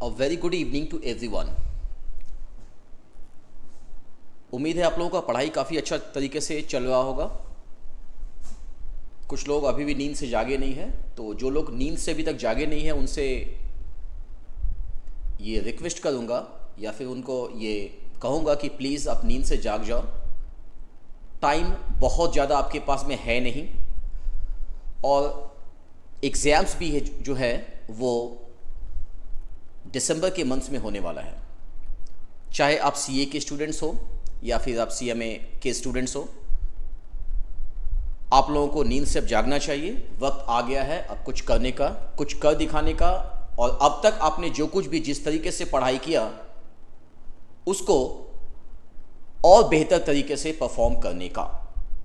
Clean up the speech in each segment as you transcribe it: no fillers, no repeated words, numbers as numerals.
A very good evening to everyone. उम्मीद है आप लोगों का पढ़ाई काफ़ी अच्छा तरीके से चल रहा होगा। कुछ लोग अभी भी नींद से जागे नहीं हैं, तो जो लोग नींद से अभी तक जागे नहीं हैं उनसे ये रिक्वेस्ट करूँगा या फिर उनको ये कहूँगा कि प्लीज़ आप नींद से जाग जाओ। टाइम बहुत ज़्यादा आपके पास में है नहीं और एग्ज़ाम्स भी है जो है वो दिसंबर के मंथ में होने वाला है। चाहे आप सीए के स्टूडेंट्स हो या फिर आप सीएमए के स्टूडेंट्स हो, आप लोगों को नींद से अब जागना चाहिए। वक्त आ गया है अब कुछ करने का, कुछ कर दिखाने का, और अब तक आपने जो कुछ भी जिस तरीके से पढ़ाई किया उसको और बेहतर तरीके से परफॉर्म करने का।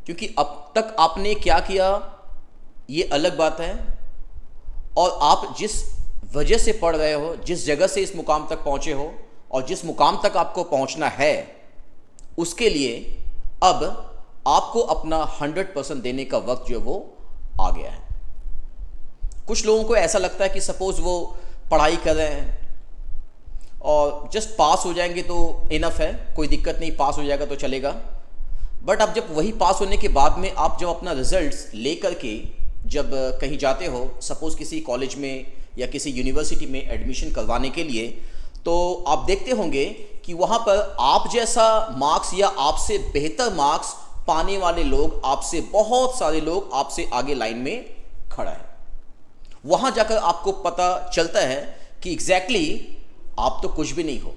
क्योंकि अब तक आपने क्या किया ये अलग बात है, और आप जिस वजह से पढ़ रहे हो, जिस जगह से इस मुकाम तक पहुंचे हो और जिस मुकाम तक आपको पहुंचना है, उसके लिए अब आपको अपना 100% देने का वक्त जो वो आ गया है। कुछ लोगों को ऐसा लगता है कि सपोज वो पढ़ाई कर रहे हैं और जस्ट पास हो जाएंगे तो इनफ है, कोई दिक्कत नहीं, पास हो जाएगा तो चलेगा। बट अब जब वही पास होने के बाद में आप जब अपना रिजल्ट्स ले करके जब कहीं जाते हो, सपोज किसी कॉलेज में या किसी यूनिवर्सिटी में एडमिशन करवाने के लिए, तो आप देखते होंगे कि वहाँ पर आप जैसा मार्क्स या आपसे बेहतर मार्क्स पाने वाले लोग, आपसे बहुत सारे लोग आपसे आगे लाइन में खड़ा है। वहाँ जाकर आपको पता चलता है कि एग्जैक्टली आप तो कुछ भी नहीं हो।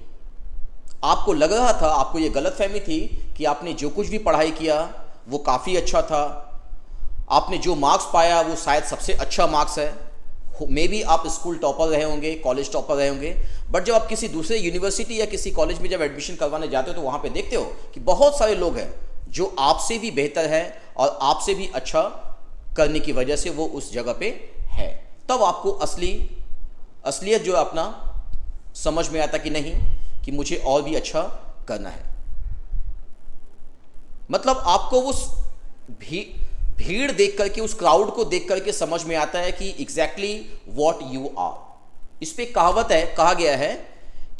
आपको लग रहा था, आपको ये गलतफहमी थी कि आपने जो कुछ भी पढ़ाई किया वो काफ़ी अच्छा था, आपने जो मार्क्स पाया वो शायद सबसे अच्छा मार्क्स है, मे बी आप स्कूल टॉपर रहे होंगे, कॉलेज टॉपर रहे होंगे। बट जब आप किसी दूसरे यूनिवर्सिटी या किसी कॉलेज में जब एडमिशन करवाने जाते हो तो वहाँ पे देखते हो कि बहुत सारे लोग हैं जो आपसे भी बेहतर है और आपसे भी अच्छा करने की वजह से वो उस जगह पे है। तब आपको असलियत जो अपना समझ में आता कि नहीं, कि मुझे और भी अच्छा करना है। मतलब आपको उस भीड़ देख करके, उस क्राउड को देख करके समझ में आता है कि एग्जैक्टली व्हाट यू आर। इस पे कहावत है, कहा गया है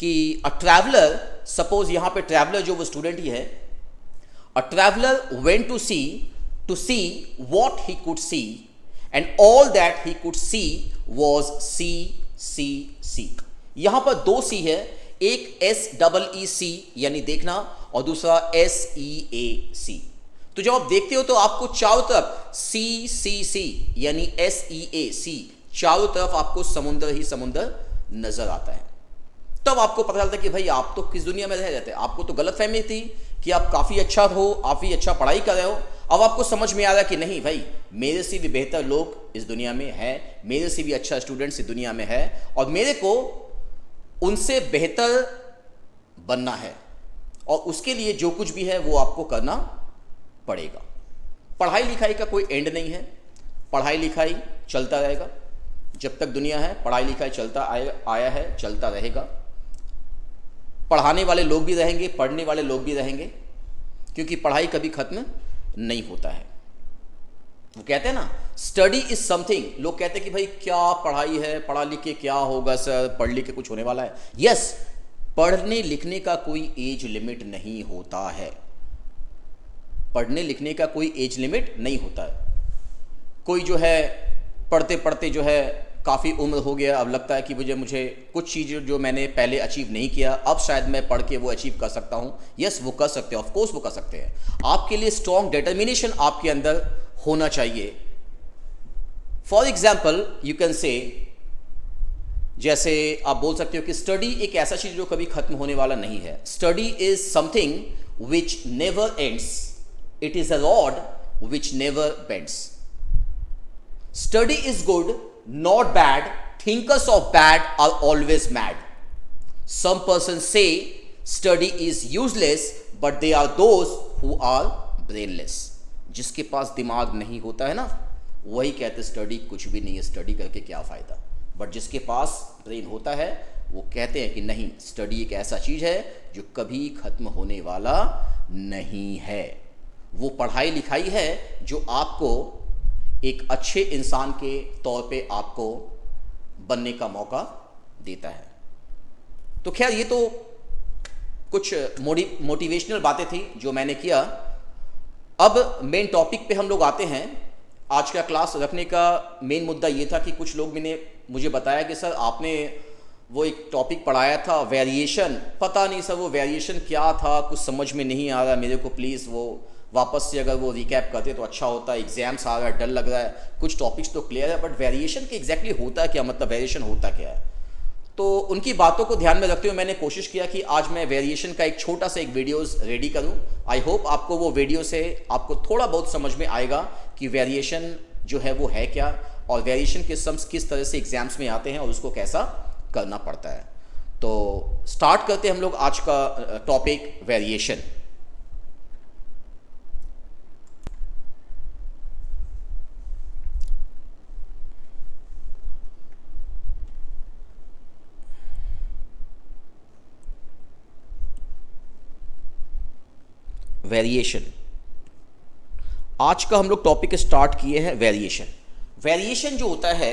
कि अ ट्रैवलर, सपोज यहां पे ट्रैवलर जो वो स्टूडेंट ही है, a traveller went to sea what he could see and all that he could see was sea sea sea. यहां पर दो सी है, एक SEEC यानी देखना और दूसरा SEAC। तो जब आप देखते हो तो आपको चारों तरफ CCC यानी SEAC, चारों तरफ आपको समुंदर ही समुंदर नजर आता है। तब आपको पता चलता है कि भाई आप तो किस दुनिया में रह जाते हैं। आपको तो गलतफहमी थी कि आप काफ़ी अच्छा हो, काफ़ी अच्छा पढ़ाई कर रहे हो। अब आपको समझ में आ रहा है कि नहीं भाई, मेरे से भी बेहतर लोग इस दुनिया में है, मेरे से भी अच्छा स्टूडेंट्स इस दुनिया में है, और मेरे को उनसे बेहतर बनना है, और उसके लिए जो कुछ भी है वो आपको करना पड़ेगा। पढ़ाई लिखाई का कोई एंड नहीं है, पढ़ाई लिखाई चलता रहेगा। जब तक दुनिया है पढ़ाई लिखाई चलता आया है, चलता रहेगा। पढ़ाने वाले लोग भी रहेंगे, पढ़ने वाले लोग भी रहेंगे, क्योंकि पढ़ाई कभी खत्म नहीं होता है। वो कहते हैं ना, स्टडी इज समथिंग। लोग कहते हैं कि भाई क्या पढ़ाई है, पढ़ा लिख के क्या होगा सर, पढ़ लिख के कुछ होने वाला है। यस, पढ़ने लिखने का कोई एज लिमिट नहीं होता है। पढ़ने लिखने का कोई एज लिमिट नहीं होता है। कोई जो है पढ़ते पढ़ते जो है काफ़ी उम्र हो गया, अब लगता है कि मुझे कुछ चीज़ें जो मैंने पहले अचीव नहीं किया, अब शायद मैं पढ़ के वो अचीव कर सकता हूँ। यस, वो कर सकते हैं, ऑफ कोर्स वो कर सकते हैं। आपके लिए स्ट्रॉन्ग डिटर्मिनेशन आपके अंदर होना चाहिए। For example you can say, जैसे आप बोल सकते हो कि स्टडी एक ऐसा चीज़ जो कभी खत्म होने वाला नहीं है। Study is something which never ends, it is a rod which never bends. Study is good, not bad. Thinkers of bad are always mad. Some persons say study is useless, but they are those who are brainless. जिसके पास दिमाग नहीं होता है ना, वही कहते study कुछ भी नहीं है, स्टडी करके क्या फ़ायदा। बट जिसके पास ब्रेन होता है वो कहते हैं कि नहीं, स्टडी एक ऐसा चीज़ है जो कभी खत्म होने वाला नहीं है। वो पढ़ाई लिखाई है जो आपको एक अच्छे इंसान के तौर पे आपको बनने का मौका देता है। तो खैर ये तो कुछ मोटिवेशनल बातें थी जो मैंने किया। अब मेन टॉपिक पे हम लोग आते हैं। आज का क्लास रखने का मेन मुद्दा ये था कि कुछ लोग मुझे बताया कि सर आपने वो एक टॉपिक पढ़ाया था वेरिएशन, पता नहीं सर वो वेरिएशन क्या था, कुछ समझ में नहीं आ रहा मेरे को, प्लीज़ वो वापस से अगर वो रिकैप करते तो अच्छा होता है, एग्जाम्स आ रहा है, डर लग रहा है, कुछ टॉपिक्स तो क्लियर है बट वेरिएशन के एग्जैक्टली होता है क्या, मतलब वेरिएशन होता क्या है। तो उनकी बातों को ध्यान में रखते हुए मैंने कोशिश किया कि आज मैं वेरिएशन का एक छोटा सा एक वीडियोस रेडी करूं। आई होप आपको वो वीडियो से आपको थोड़ा बहुत समझ में आएगा कि वेरिएशन जो है वो है क्या, और वेरिएशन के सम्स किस तरह से एग्जाम्स में आते हैं और उसको कैसा करना पड़ता है। तो स्टार्ट करते हैं हम लोग आज का टॉपिक वेरिएशन। वेरिएशन, आज का हम लोग टॉपिक स्टार्ट किए हैं वेरिएशन। वेरिएशन जो होता है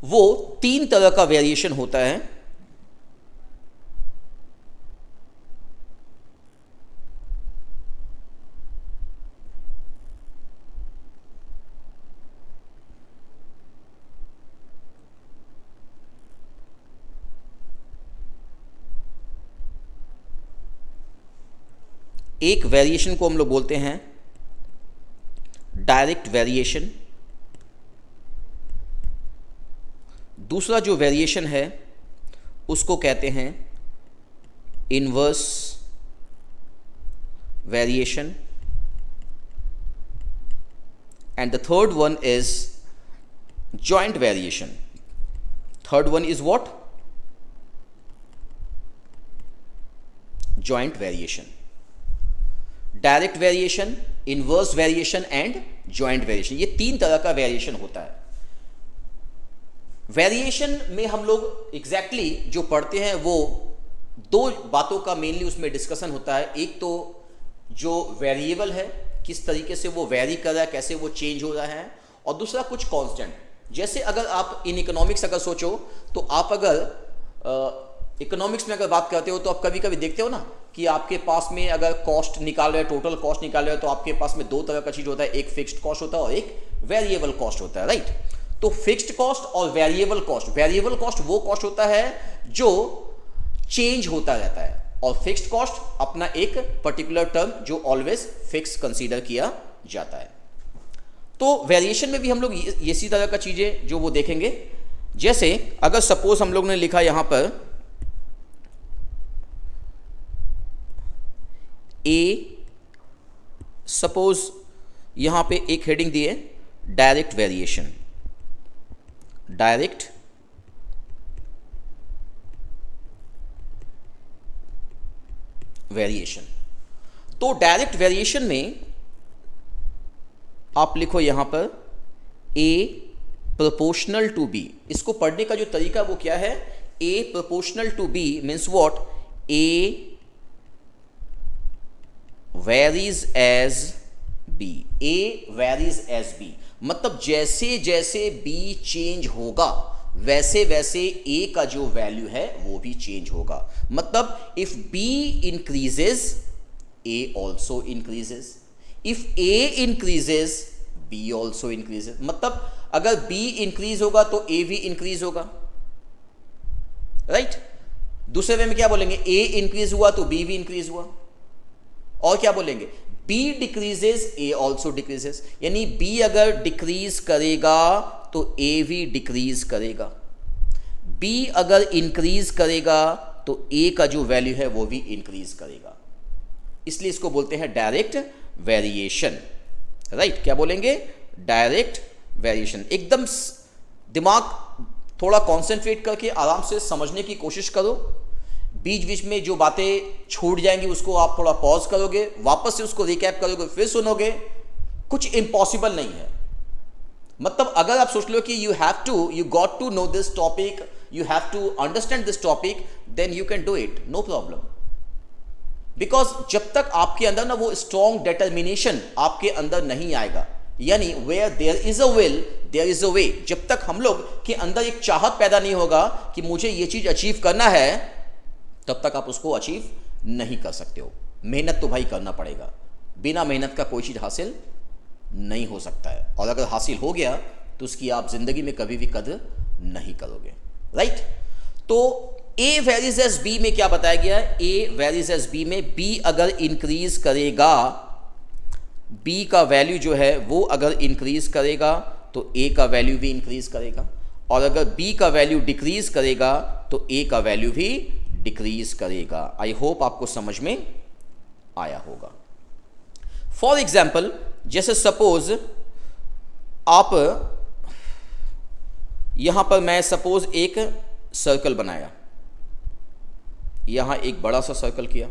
वो 3 तरह का वेरिएशन होता है। एक वेरिएशन को हम लोग बोलते हैं डायरेक्ट वेरिएशन। दूसरा जो वेरिएशन है उसको कहते हैं inverse variation, and the third one is joint variation. Third one is what? Joint variation. Direct variation, inverse variation and joint variation, ये 3 तरह का वेरिएशन होता है। वेरिएशन में हम लोग एग्जैक्टली जो पढ़ते हैं वो 2 बातों का मेनली उसमें डिस्कशन होता है। एक तो जो वेरिएबल है किस तरीके से वो वेरी कर रहा है, कैसे वो चेंज हो रहा है, और दूसरा कुछ कांस्टेंट। जैसे अगर आप इन इकोनॉमिक्स अगर सोचो तो आप अगर इकोनॉमिक्स में अगर बात करते हो तो आप कभी कभी देखते हो ना कि आपके पास में अगर कॉस्ट निकाल रहे हो, टोटल कॉस्ट निकाल रहे हो, तो आपके पास में 2 तरह का चीज होता है, एक फिक्स्ड कॉस्ट होता है और एक वेरिएबल कॉस्ट होता है, राइट। तो फिक्स्ड कॉस्ट और वेरिएबल कॉस्ट, वेरिएबल कॉस्ट वो कॉस्ट होता है जो चेंज होता रहता है, और फिक्स्ड कॉस्ट अपना एक पर्टिकुलर टर्म जो ऑलवेज फिक्स कंसीडर किया जाता है। तो वेरिएशन में भी हम लोग इसी तरह का चीजें जो वो देखेंगे। जैसे अगर सपोज हम लोग ने लिखा यहां पर ए, सपोज यहां पे एक हेडिंग दी है डायरेक्ट वेरिएशन, डायरेक्ट वेरिएशन। तो डायरेक्ट वेरिएशन में आप लिखो यहां पर ए प्रोपोर्शनल टू बी। इसको पढ़ने का जो तरीका वो क्या है? A proportional to B means what? A varies as b, a varies as b, मतलब जैसे जैसे b चेंज होगा वैसे वैसे a का जो वैल्यू है वो भी चेंज होगा। मतलब if b increases a also increases, if a increases b also increases। मतलब अगर b इंक्रीज होगा तो a भी इंक्रीज होगा, राइट। दूसरे वे में क्या बोलेंगे? a इंक्रीज हुआ तो b भी इंक्रीज हुआ। और क्या बोलेंगे? B decreases A also decreases, यानी B अगर डिक्रीज करेगा तो A भी डिक्रीज करेगा, B अगर इंक्रीज करेगा तो A का जो वैल्यू है वो भी इंक्रीज करेगा। इसलिए इसको बोलते हैं डायरेक्ट वेरिएशन, राइट। क्या बोलेंगे? Direct variation. एकदम दिमाग थोड़ा कॉन्सेंट्रेट करके आराम से समझने की कोशिश करो। बीच बीच में जो बातें छूट जाएंगी उसको आप थोड़ा पॉज करोगे, वापस से उसको रिकैप करोगे, फिर सुनोगे। कुछ इम्पॉसिबल नहीं है। मतलब अगर आप सोच लो कि you got to know this topic, you have to understand this topic, then you can do it, no problem. Because जब तक आपके अंदर ना वो स्ट्रॉन्ग डिटर्मिनेशन आपके अंदर नहीं आएगा, यानी where there is a will there is a way. जब तक हम लोग के अंदर एक चाहत पैदा नहीं होगा कि मुझे ये चीज अचीव करना है, तब तक आप उसको अचीव नहीं कर सकते हो। मेहनत तो भाई करना पड़ेगा, बिना मेहनत का कोई चीज हासिल नहीं हो सकता है, और अगर हासिल हो गया तो उसकी आप जिंदगी में कभी भी कदर नहीं करोगे, राइट। तो ए वेरीज एज बी में क्या बताया गया है? ए वेरीज एज बी में बी अगर इंक्रीज करेगा, बी का वैल्यू जो है वो अगर इंक्रीज करेगा तो ए का वैल्यू भी इंक्रीज करेगा, और अगर बी का वैल्यू डिक्रीज करेगा तो ए का वैल्यू भी डिक्रीज करेगा। आई होप आपको समझ में आया होगा। फॉर एग्जाम्पल, जैसे सपोज आप यहां पर, मैं सपोज एक सर्कल बनाया, यहां एक बड़ा सा सर्कल किया,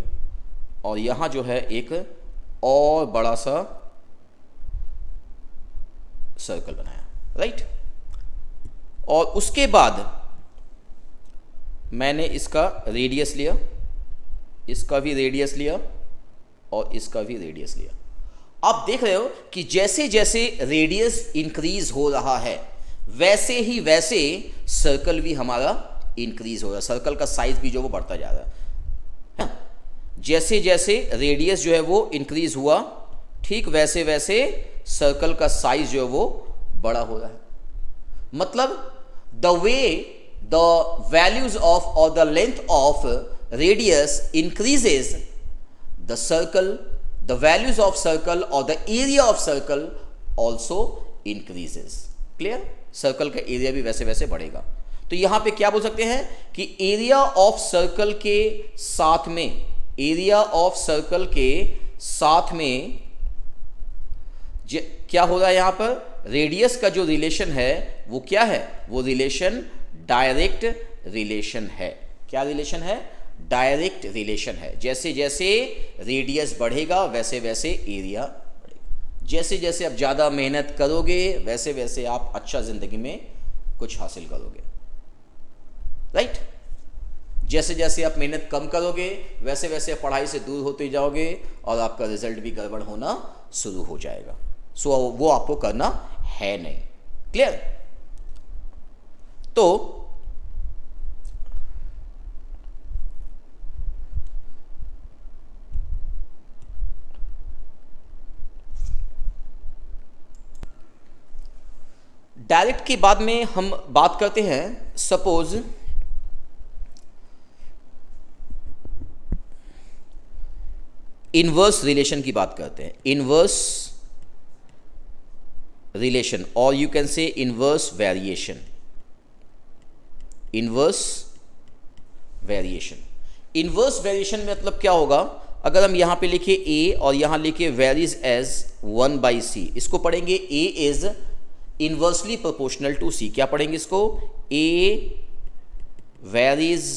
और यहां जो है एक और बड़ा सा सर्कल बनाया, राइट। और उसके बाद मैंने इसका रेडियस लिया, इसका भी रेडियस लिया, और इसका भी रेडियस लिया। आप देख रहे हो कि जैसे जैसे रेडियस इंक्रीज हो रहा है वैसे ही वैसे सर्कल भी हमारा इंक्रीज हो रहा है, सर्कल का साइज भी जो वो बढ़ता जा रहा है। जैसे जैसे रेडियस जो है वो इंक्रीज हुआ, ठीक वैसे वैसे सर्कल का साइज जो है वो बड़ा हो रहा है। मतलब the way the values of और the length of radius increases, the circle, the values of circle or the area of circle also increases. Clear? Circle का एरिया भी वैसे वैसे बढ़ेगा। तो यहां पे क्या बोल सकते हैं कि एरिया ऑफ सर्कल के साथ में, एरिया ऑफ सर्कल के साथ में क्या हो रहा है, यहां पर रेडियस का जो रिलेशन है वो क्या है? वो रिलेशन डायरेक्ट रिलेशन है। क्या रिलेशन है? डायरेक्ट रिलेशन है। जैसे जैसे रेडियस बढ़ेगा वैसे वैसे एरिया बढ़ेगा। जैसे जैसे आप ज़्यादा मेहनत करोगे वैसे वैसे आप अच्छा ज़िंदगी में कुछ हासिल करोगे, राइट। जैसे जैसे आप मेहनत कम करोगे वैसे वैसे पढ़ाई से दूर होते जाओगे और आपका रिजल्ट भी गड़बड़ होना शुरू हो जाएगा। सो वो आपको करना है नहीं। क्लियर? तो डायरेक्ट के बाद में हम बात करते हैं, सपोज इनवर्स रिलेशन की बात करते हैं। इनवर्स रिलेशन, और you can say inverse variation. Inverse variation, inverse variation में मतलब क्या होगा? अगर हम यहां पे लिखे a और यहां लिखे वेरीज एज 1/c, इसको पढ़ेंगे a is inversely proportional to c। क्या पढ़ेंगे इसको? a varies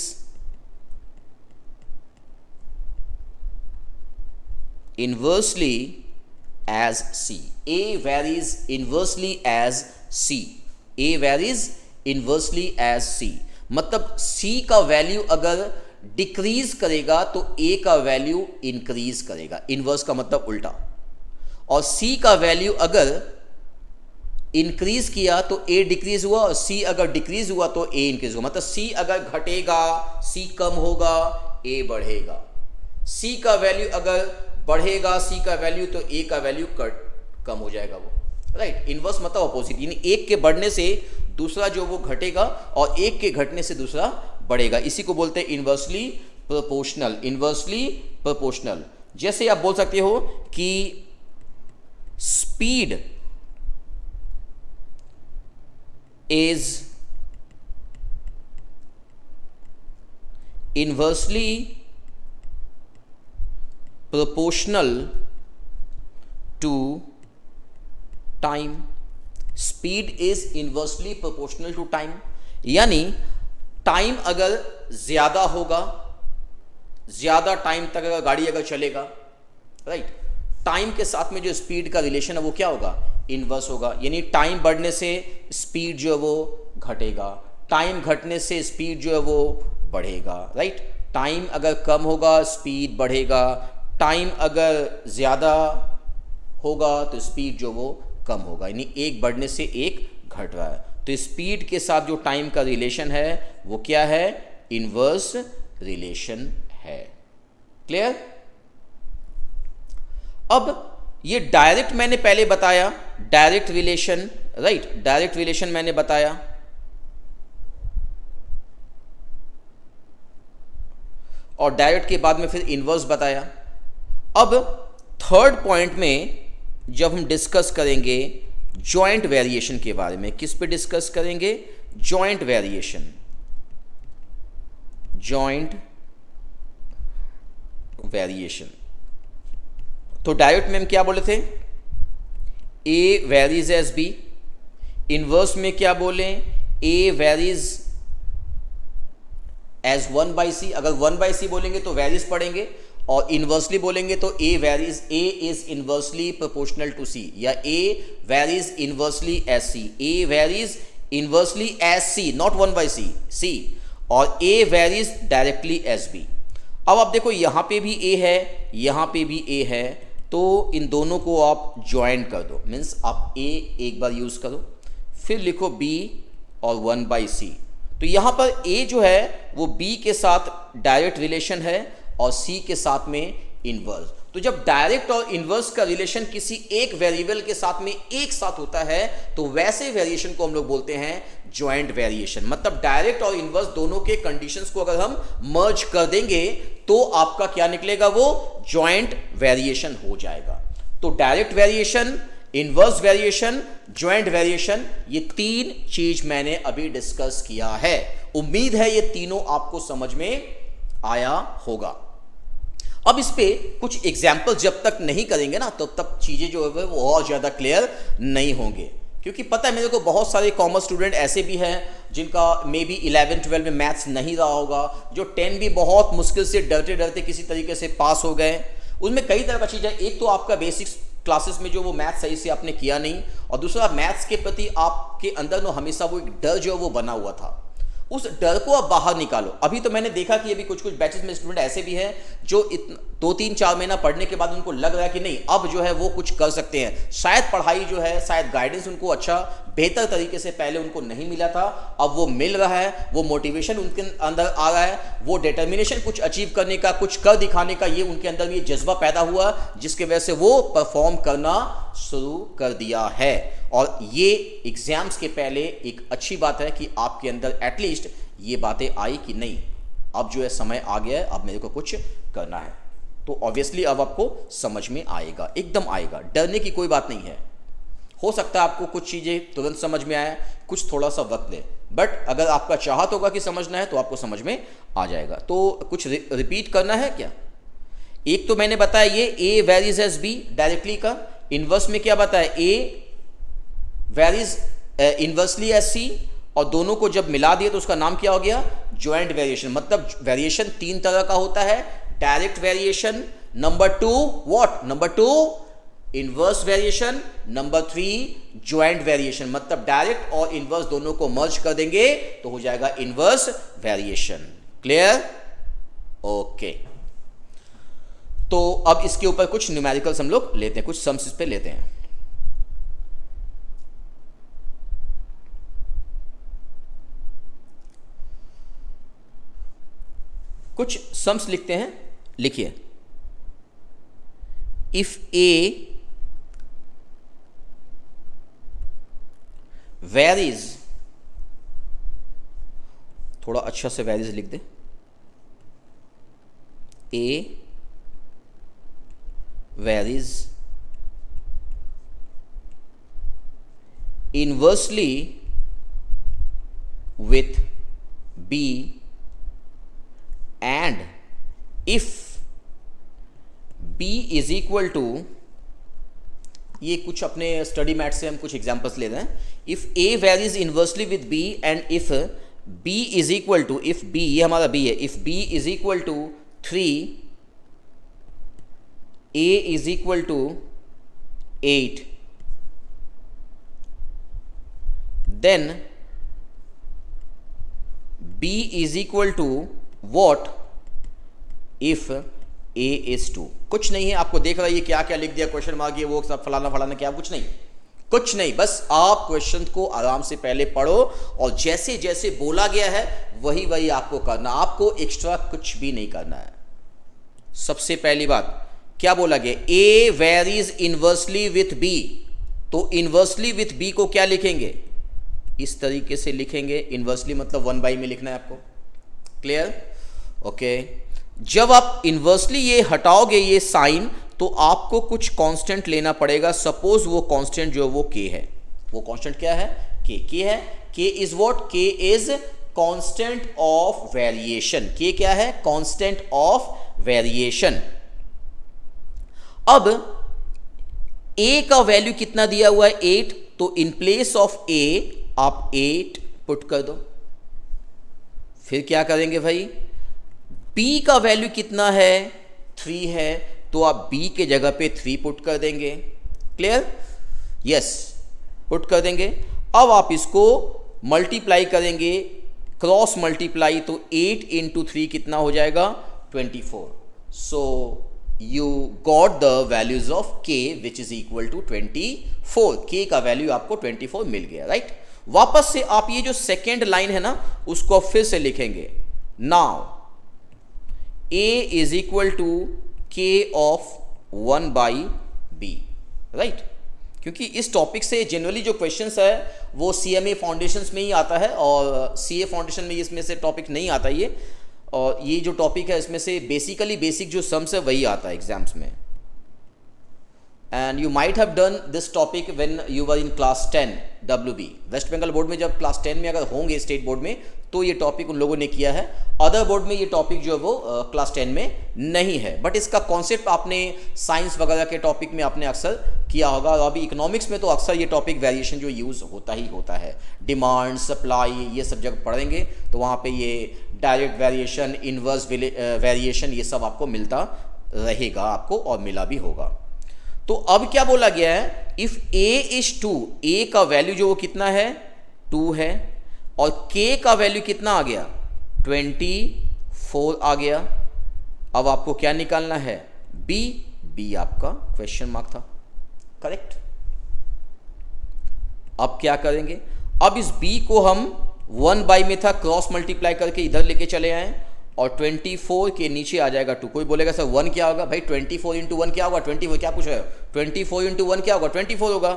inversely as c। a varies inversely as c। a varies inversely as c। मतलब c का वैल्यू अगर डिक्रीज करेगा तो a का वैल्यू इंक्रीज करेगा। इनवर्स का मतलब उल्टा। और c का वैल्यू अगर इंक्रीज किया तो a डिक्रीज हुआ, और c अगर डिक्रीज हुआ तो a इंक्रीज हुआ। मतलब c अगर घटेगा, c कम होगा, a बढ़ेगा। c का वैल्यू अगर बढ़ेगा, c का वैल्यू, तो a का वैल्यू कम हो जाएगा वो, राइट। इनवर्स मतलब अपोजिट, यानी एक के बढ़ने से दूसरा जो वो घटेगा और एक के घटने से दूसरा बढ़ेगा। इसी को बोलते हैं इनवर्सली प्रोपोर्शनल। Inversely proportional. जैसे आप बोल सकते हो कि speed is inversely proportional to time। speed is inversely proportional to time, यानी टाइम अगर ज्यादा होगा, ज्यादा टाइम तक अगर गाड़ी अगर चलेगा, राइट, टाइम के साथ में जो स्पीड का रिलेशन है वो क्या होगा? इनवर्स होगा। यानी टाइम बढ़ने से स्पीड जो है वो घटेगा, टाइम घटने से स्पीड जो है वो बढ़ेगा, राइट। टाइम अगर कम होगा स्पीड बढ़ेगा, टाइम अगर ज़्यादा होगा तो स्पीड जो वो कम होगा, यानी एक बढ़ने से एक घट रहा है। तो स्पीड के साथ जो टाइम का रिलेशन है वो क्या है, इनवर्स रिलेशन है। क्लियर? अब ये डायरेक्ट मैंने पहले बताया, direct relation, right, direct relation मैंने बताया, और डायरेक्ट के बाद में फिर इनवर्स बताया। अब थर्ड पॉइंट में जब हम डिस्कस करेंगे जॉइंट वेरिएशन के बारे में, किस पे डिस्कस करेंगे, जॉइंट वेरिएशन, जॉइंट वेरिएशन। तो डायरेक्ट में हम क्या बोले थे, ए वेरीज एज बी, इनवर्स में क्या बोले, ए वेरीज एज 1/c। अगर 1/c बोलेंगे तो वेरीज पढ़ेंगे, और इनवर्सली बोलेंगे तो A varies, A is inversely proportional to C, या A varies inversely as C, A varies inversely as C, not 1/c, C, और A varies directly as B. अब आप देखो यहां पे भी ए है, यहां पे भी ए है, तो इन दोनों को आप ज्वाइन कर दो, मीन्स आप ए एक बार यूज करो, फिर लिखो बी और 1/c। तो यहां पर ए जो है वो बी के साथ डायरेक्ट रिलेशन है और सी के साथ में इनवर्स। तो जब डायरेक्ट और इनवर्स का रिलेशन किसी एक वेरिएबल के साथ में एक साथ होता है तो वैसे वेरिएशन को हम लोग बोलते हैं जॉइंट वेरिएशन। मतलब डायरेक्ट और इनवर्स दोनों के कंडीशंस को अगर हम मर्ज कर देंगे तो आपका क्या निकलेगा, वो जॉइंट वेरिएशन हो जाएगा। तो direct variation, inverse variation, joint variation, ये तीन चीज मैंने अभी डिस्कस किया है। उम्मीद है ये तीनों आपको समझ में आया होगा। अब इस पे कुछ एग्जाम्पल जब तक नहीं करेंगे ना तब तक चीजें जो है वो और ज्यादा क्लियर नहीं होंगे, क्योंकि पता है मेरे को बहुत सारे कॉमर्स स्टूडेंट ऐसे भी हैं जिनका मे बी 11-12 में मैथ्स नहीं रहा होगा, जो 10 भी बहुत मुश्किल से डरते डरते किसी तरीके से पास हो गए। उसमें कई तरह का चीज़ है, एक तो आपका बेसिक्स क्लासेस में जो वो मैथ्स सही से आपने किया नहीं, और दूसरा मैथ्स के प्रति आपके अंदर ना हमेशा वो एक डर जो है वो बना हुआ था, उस डर को आप बाहर निकालो। अभी तो मैंने देखा कि अभी कुछ कुछ बैचेस में स्टूडेंट ऐसे भी हैं जो 2-3-4 महीना पढ़ने के बाद उनको लग रहा है कि नहीं अब जो है वो कुछ कर सकते हैं। शायद पढ़ाई जो है, शायद गाइडेंस उनको अच्छा बेहतर तरीके से पहले उनको नहीं मिला था, अब वो मिल रहा है, वो मोटिवेशन उनके अंदर आ रहा है, वो डिटर्मिनेशन कुछ अचीव करने का, कुछ कर दिखाने का, ये उनके अंदर ये जज्बा पैदा हुआ जिसकी वजह से वो परफॉर्म करना शुरू कर दिया है। और ये एग्जाम्स के पहले एक अच्छी बात है कि आपके अंदर एटलीस्ट ये बातें आई कि नहीं अब जो है समय आ गया है, अब मेरे को कुछ करना है। तो ऑब्वियसली अब आपको समझ में आएगा, एकदम आएगा, डरने की कोई बात नहीं है। हो सकता है आपको कुछ चीज़ें तुरंत समझ में आए, कुछ थोड़ा सा वक्त ले, बट अगर आपका चाहत होगा कि समझना है तो आपको समझ में आ जाएगा। तो कुछ रिपीट करना है क्या? एक तो मैंने बताया ये ए वेरीज एज बी डायरेक्टली का, इनवर्स में क्या बताया, ए वेरीज इनवर्सली एज सी, और दोनों को जब मिला दिया तो उसका नाम क्या हो गया, ज्वाइंट वेरिएशन। मतलब वेरिएशन तीन तरह का होता है, direct variation, number 2 what, number 2 inverse variation, number 3 joint variation. मतलब डायरेक्ट और इनवर्स दोनों को मर्ज कर देंगे तो हो जाएगा इनवर्स वेरिएशन। क्लियर? ओके। तो अब इसके ऊपर कुछ न्यूमेरिकल्स हम लोग लेते हैं, कुछ सम्स इस पे लेते हैं। कुछ सम्स लिखते हैं, लिखिए। इफ ए वेरीज, थोड़ा अच्छा से वेरीज लिख दे, A varies inversely with B and if B is equal to, ये कुछ अपने स्टडी मैट से हम कुछ एग्जांपल्स ले रहे हैं। If A varies inversely with B and if B is equal to, if B, ये हमारा B है, if B is equal to 3, A is equal to 8, then B is equal to what if A is 2। कुछ नहीं है, आपको देख रहा है ये क्या क्या लिख दिया, क्वेश्चन मार्क, ये वो सब फलाना फलाना, क्या कुछ नहीं, कुछ नहीं, बस आप क्वेश्चन को आराम से पहले पढ़ो और जैसे जैसे बोला गया है वही वही आपको करना, आपको एक्स्ट्रा कुछ भी नहीं करना है। सबसे पहली बात क्या बोला गया, ए वेरीज इनवर्सली विथ बी, तो इनवर्सली विथ बी को क्या लिखेंगे, इस तरीके से लिखेंगे। इनवर्सली मतलब 1/, में लिखना है आपको, क्लियर, ओके। जब आप इनवर्सली ये हटाओगे ये साइन, तो आपको कुछ कांस्टेंट लेना पड़ेगा। सपोज वो कांस्टेंट जो वो के है, वो कांस्टेंट क्या है, के है। के इज व्हाट, के इज कांस्टेंट ऑफ वेरिएशन। के क्या है, कांस्टेंट ऑफ वेरिएशन। अब ए का वैल्यू कितना दिया हुआ है, 8, तो इन प्लेस ऑफ ए आप 8 पुट कर दो। फिर क्या करेंगे भाई, बी का वैल्यू कितना है, 3 है, तो आप बी के जगह पे 3 पुट कर देंगे, क्लियर, यस, पुट कर देंगे। अब आप इसको मल्टीप्लाई करेंगे, क्रॉस मल्टीप्लाई, तो 8 इंटू 3 कितना हो जाएगा, 24। So you got the values of के विच इज इक्वल टू 24। के का वैल्यू आपको 24 मिल गया, राइट। वापस से आप ये जो सेकेंड लाइन है ना, उसको फिर से लिखेंगे। Now a is equal to k of 1/b, right. क्योंकि इस टॉपिक से जनरली जो क्वेश्चंस है वो CMA फाउंडेशंस में ही आता है, और CA फाउंडेशन में इसमें से टॉपिक नहीं आता ये, और ये जो टॉपिक है इसमें से बेसिकली बेसिक जो सम्स है वही आता है एग्जाम्स में। And you might have done this topic when you were in class 10 WB, West Bengal board में जब क्लास 10 में अगर होंगे स्टेट बोर्ड में, तो ये टॉपिक उन लोगों ने किया है। अदर बोर्ड में ये टॉपिक जो है वो क्लास 10 में नहीं है, बट इसका कॉन्सेप्ट आपने साइंस वगैरह के टॉपिक में आपने अक्सर किया होगा। और अभी इकोनॉमिक्स में तो अक्सर ये टॉपिक वेरिएशन जो यूज़ होता ही होता है, डिमांड, सप्लाई, ये सब जगह पढ़ेंगे तो वहाँ पे ये डायरेक्ट वेरिएशन, इनवर्स वेरिएशन, ये सब आपको मिलता रहेगा आपको, और मिला भी होगा। तो अब क्या बोला गया है, इफ a इज 2, a का वैल्यू जो वो कितना है, 2 है, और k का वैल्यू कितना आ गया, 24 आ गया। अब आपको क्या निकालना है, b आपका क्वेश्चन मार्क था, करेक्ट। अब क्या करेंगे, अब इस b को हम 1/, में था, क्रॉस मल्टीप्लाई करके इधर लेके चले आए, और 24 के नीचे आ जाएगा 2। कोई बोलेगा सर 1 क्या होगा, भाई 24 इंटू 1 क्या होगा, 24 क्या पूछ रहे हो, 24 इंटू 1 क्या होगा, 24 होगा।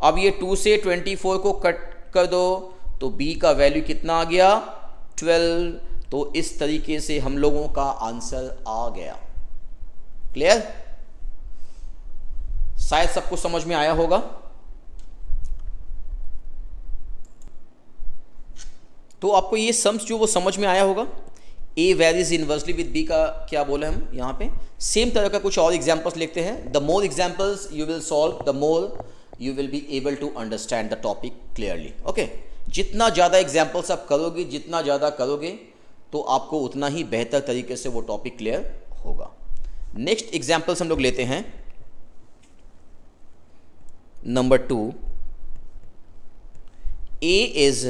अब ये 2 से 24 को कट कर दो, तो b का वैल्यू कितना आ गया, 12। तो इस तरीके से हम लोगों का आंसर आ गया, क्लियर, शायद सबको समझ में आया होगा। तो आपको ये सम्स जो वो समझ में आया होगा। A varies inversely with B का क्या बोले हम यहाँ पे, सेम तरह का कुछ और एग्जाम्पल्स लिखते हैं। The more examples you will solve, the more you will be able to understand the topic clearly, okay. जितना ज़्यादा एग्जाम्पल्स आप करोगे, जितना ज़्यादा करोगे, तो आपको उतना ही बेहतर तरीके से वो टॉपिक क्लियर होगा। नेक्स्ट एग्जाम्पल्स हम लोग लेते हैं, number 2, A is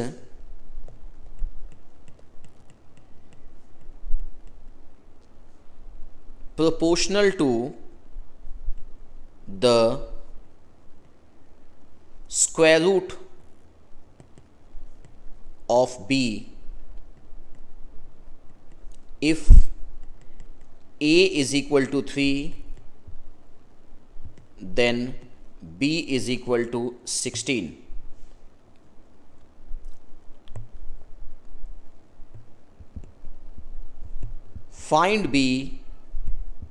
proportional to the square root of b if a is equal to 3, then b is equal to 16. Find b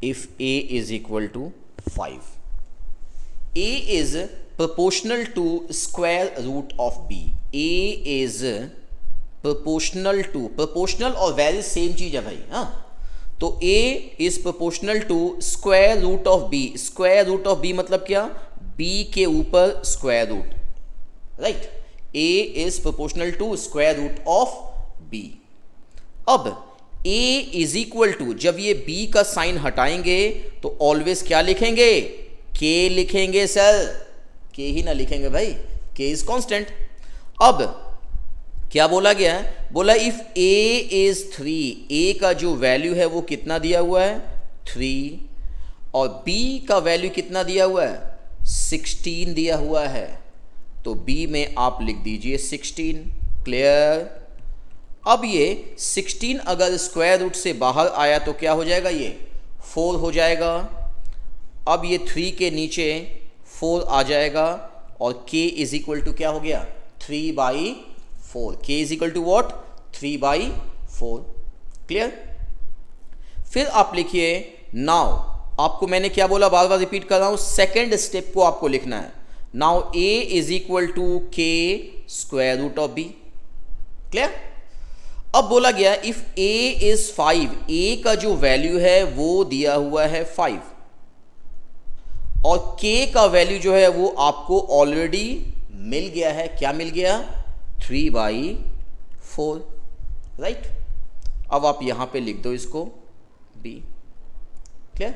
if a is equal to 5. A is proportional to square root of b. A is proportional to, proportional और very same चीज है भाई, हाँ। तो A is proportional to square root of b. Square root of b मतलब क्या, b के ऊपर square root, right? A is proportional to square root of b. अब a इज इक्वल टू, जब ये b का साइन हटाएंगे तो ऑलवेज क्या लिखेंगे, k लिखेंगे सर, k ही ना लिखेंगे भाई, k इज कांस्टेंट। अब क्या बोला गया है, बोला इफ a इज 3, a का जो वैल्यू है वो कितना दिया हुआ है, 3, और b का वैल्यू कितना दिया हुआ है, 16 दिया हुआ है, तो बी में आप लिख दीजिए 16। क्लियर। अब ये 16 अगर स्क्वायर रूट से बाहर आया तो क्या हो जाएगा, ये 4 हो जाएगा। अब ये 3 के नीचे 4 आ जाएगा और k इज इक्वल टू क्या हो गया, 3/4। k is equal to what, 3/4। Clear. फिर आप लिखिए नाउ, आपको मैंने क्या बोला, बार बार रिपीट कर रहा हूं, सेकेंड स्टेप को आपको लिखना है। Now a is equal to k square root of b। Clear. अब बोला गया इफ a इज 5, a का जो वैल्यू है वो दिया हुआ है 5 और k का वैल्यू जो है वो आपको ऑलरेडी मिल गया है। क्या मिल गया, 3/4। राइट। अब आप यहां पे लिख दो इसको b। क्लियर।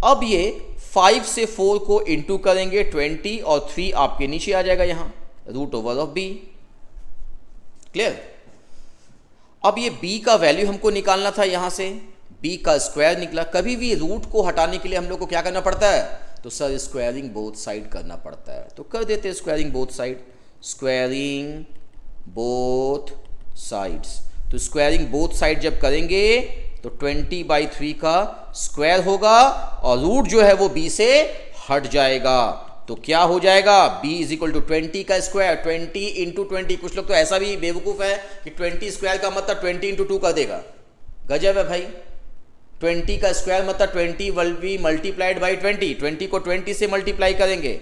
अब ये 5 से 4 को इंटू करेंगे 20 और 3 आपके नीचे आ जाएगा यहां, root over of b। Clear. अब ये b का वैल्यू हमको निकालना था, यहां से b का स्क्वायर निकला। कभी भी रूट को हटाने के लिए हम लोग को क्या करना पड़ता है, तो सर स्क्वायरिंग बोथ साइड करना पड़ता है, तो कर देते हैं squaring both side. Squaring both sides, तो स्क्वायरिंग बोथ साइड जब करेंगे तो 20/3 का स्क्वायर होगा और रूट जो है वो b से हट जाएगा, तो क्या हो जाएगा, b इज इक्वल टू 20 का स्क्वायर, 20 इंटू 20। कुछ लोग तो ऐसा भी बेवकूफ है कि 20 स्क्वायर का मतलब 20 इंटू 2 कर देगा। गजब है भाई। 20 का स्क्वायर मतलब 20 विल बी मल्टीप्लाइड बाई 20। 20 को 20 से मल्टीप्लाई करेंगे,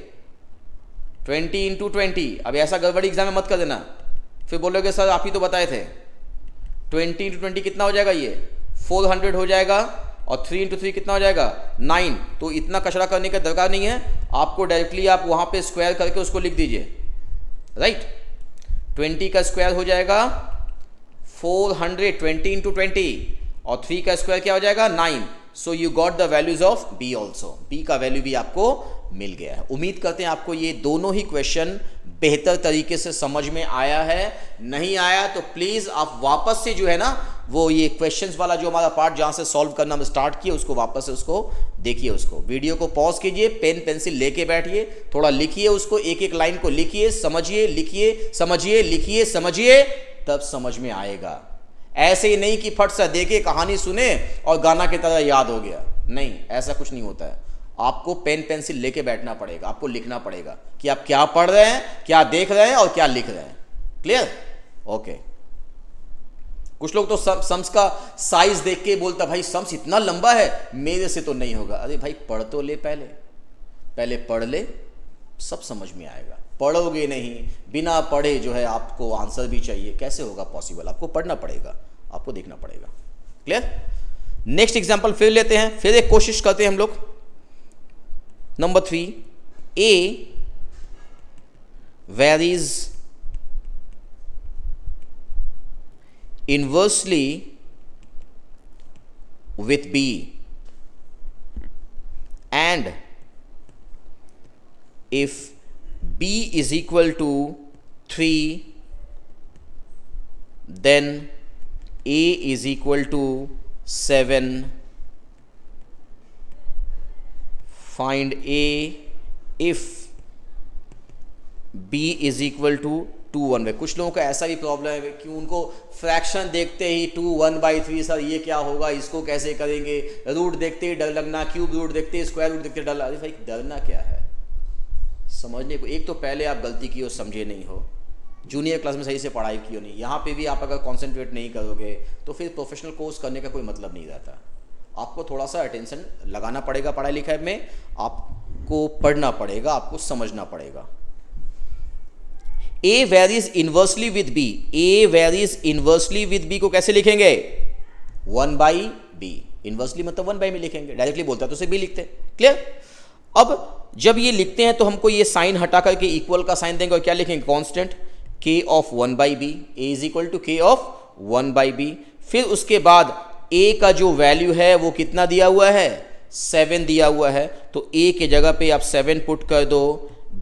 20 इंटू 20। अब ऐसा गड़बड़ी एग्जाम में मत कर देना, फिर बोलोगे सर आप ही तो बताए थे। 20 इंटू 20 कितना हो जाएगा, ये 400 हो जाएगा और 3 इंटू 3 कितना हो जाएगा, 9। तो इतना कचरा करने का दरकार नहीं है आपको, डायरेक्टली आप वहां पे स्क्वायर करके उसको लिख दीजिए। राइट। 20 का स्क्वायर हो जाएगा 400, 20 इंटू 20 और 3 का स्क्वायर क्या हो जाएगा, 9। So you got the values of b also. b का वैल्यू भी आपको मिल गया है। उम्मीद करते हैं आपको ये दोनों ही क्वेश्चन बेहतर तरीके से समझ में आया है। नहीं आया तो प्लीज आप वापस से जो है ना वो ये क्वेश्चंस वाला जो हमारा पार्ट जहां से सॉल्व करना हम स्टार्ट किए उसको वापस से उसको देखिए, उसको वीडियो को पॉज कीजिए, पेन पेंसिल लेके बैठिए, थोड़ा लिखिए उसको, एक एक लाइन को लिखिए, समझिए, लिखिए, समझिए, लिखिए, समझिए, तब समझ में आएगा। ऐसे ही नहीं कि फट सा देखे, कहानी सुने और गाना की तरह याद हो गया, नहीं, ऐसा कुछ नहीं होता है। आपको पेन पेंसिल लेके बैठना पड़ेगा, आपको लिखना पड़ेगा कि आप क्या पढ़ रहे हैं, क्या देख रहे हैं और क्या लिख रहे हैं। क्लियर। ओके। कुछ लोग तो सम्स का साइज देख के बोलता भाई सम्स इतना लंबा है, मेरे से तो नहीं होगा। अरे भाई पढ़ तो ले, पहले पढ़ ले, सब समझ में आएगा। पढ़ोगे नहीं, बिना पढ़े जो है आपको आंसर भी चाहिए, कैसे होगा पॉसिबल। आपको पढ़ना पड़ेगा, आपको देखना पड़ेगा। क्लियर। नेक्स्ट एग्जांपल फिर लेते हैं, फिर एक कोशिश करते हैं हम लोग। Number 3, A varies inversely with B and if B is equal to 3 then A is equal to 7. Find A if B is equal to 2 1। कुछ लोगों का ऐसा भी प्रॉब्लम है कि उनको फ्रैक्शन देखते ही 2 1/3 सर ये क्या होगा, इसको कैसे करेंगे, रूट देखते ही डर लगना, क्यूब रूट देखते ही, स्क्वायर रूट देखते डर लगना। अरे भाई डरना क्या है, समझने को। एक तो पहले आप गलती की हो, समझे नहीं हो, जूनियर क्लास में सही से पढ़ाई की हो नहीं, यहाँ पे भी आप अगर कॉन्सेंट्रेट नहीं करोगे तो फिर प्रोफेशनल कोर्स करने का कोई मतलब नहीं रहता। आपको थोड़ा सा अटेंशन लगाना पड़ेगा पढ़ाई लिखाई में, आपको पढ़ना पड़ेगा, आपको समझना पड़ेगा। A varies inversely with B, A varies inversely with B को कैसे लिखेंगे, 1/B। इनवर्सली मतलब 1/B में लिखेंगे, डायरेक्टली बोलता है तो उसे B लिखते हैं। क्लियर। अब जब ये लिखते हैं तो हमको ये साइन हटा करके इक्वल का साइन देंगे और क्या लिखेंगे, constant K of 1/B, A is equal to K of 1/B। फिर उसके बाद A का जो वैल्यू है वो कितना दिया हुआ है, 7 दिया हुआ है, तो A के जगह पे आप 7 पुट कर दो।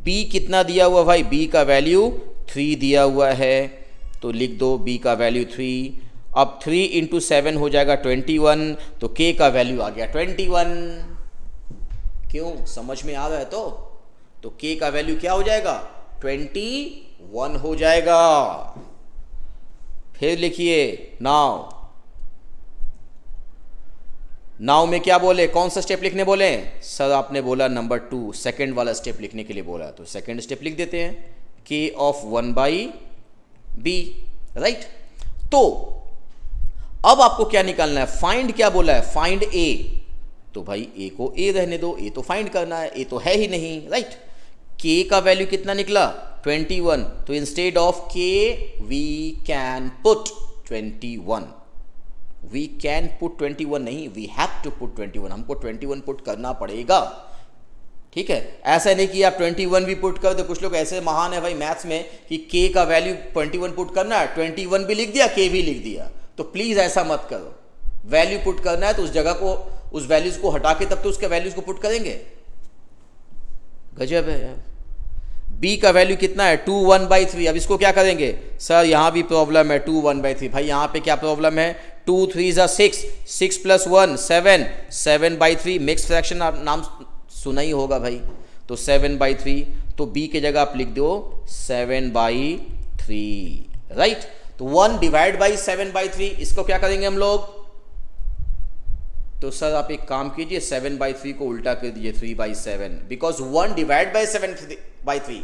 B कितना दिया हुआ भाई, B का वैल्यू 3 दिया हुआ है, तो लिख दो B का वैल्यू 3। अब 3 इंटू 7 हो जाएगा 21, तो K का वैल्यू आ गया 21। क्यों, समझ में आ रहा है तो K का वैल्यू क्या हो जाएगा, 21 हो जाएगा। फिर लिखिए नाउ में क्या बोले, कौन सा स्टेप लिखने बोले सर? आपने बोला नंबर 2 सेकेंड वाला स्टेप लिखने के लिए बोला, तो सेकेंड स्टेप लिख देते हैं k of 1 by b, right. तो अब आपको क्या निकालना है, फाइंड क्या बोला है, फाइंड a। तो भाई a को a रहने दो, a तो फाइंड करना है, a तो है ही नहीं, राइट। k का वैल्यू कितना निकला 21, तो instead of k we can put 21, we can put 21 नहीं, वी हैव टू पुट 21, हमको 21 पुट करना पड़ेगा, ठीक है। ऐसा नहीं कि आप 21 भी पुट कर दो, कुछ लोग ऐसे महान है भाई मैथ्स में कि k का वैल्यू 21 पुट करना है, 21 भी लिख दिया, k भी लिख दिया, तो प्लीज ऐसा मत करो। वैल्यू पुट करना है तो उस जगह को, उस वैल्यूज को हटा के तब तो उसके वैल्यूज को पुट करेंगे। गजब है यार। b का वैल्यू कितना है 2 1/3, अब इसको क्या करेंगे सर, यहां भी प्रॉब्लम है 2 1/3, भाई यहां पे क्या प्रॉब्लम है 2 3 6, 6 + 1 7, 7/3 मिक्स फ्रैक्शन नाम सुना ही होगा भाई, तो 7/3, तो b की जगह आप लिख दो 7/3, राइट। तो 1 डिवाइड बाई 7/3, इसको क्या करेंगे हम लोग, तो सर आप एक काम कीजिए 7/3 को उल्टा कर दीजिए 3/7, बिकॉज 1 डिवाइड बाई 7/3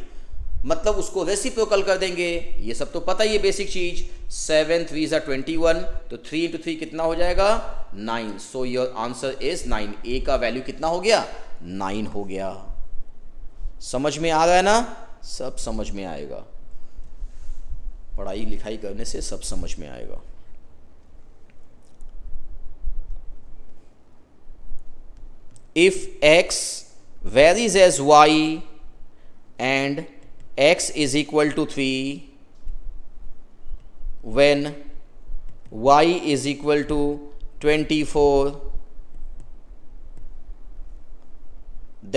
मतलब उसको रेसिप्रोकल कर देंगे, ये सब तो पता ही है बेसिक चीज। 7 3 = 21, तो 3 × 3 कितना हो जाएगा 9, so your answer is 9। a का वैल्यू कितना हो गया 9 हो गया। समझ में आ रहा है ना, सब समझ में आएगा, पढ़ाई लिखाई करने से सब समझ में आएगा। If x varies as y and x is equal to 3 when y is equal to 24,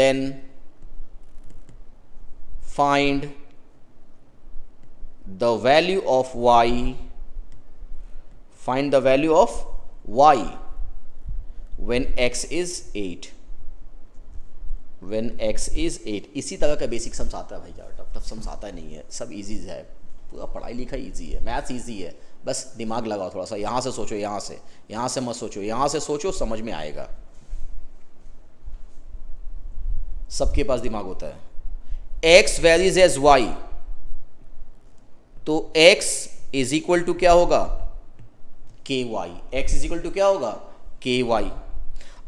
then find the value of y, find the value of y when x is 8, when x is 8। इसी तरह का basic sums आता है भाई यार, tough sums आता नहीं है, सब इजी है, पूरा पढ़ाई लिखाई इजी है, मैथ्स इजी है, बस दिमाग लगाओ थोड़ा सा, यहाँ से सोचो, यहाँ से मत सोचो, यहाँ से सोचो, समझ में आएगा। सबके पास दिमाग होता है। x वेरीज एज y, तो x इज इक्वल टू क्या होगा ky, x is equal to क्या होगा ky।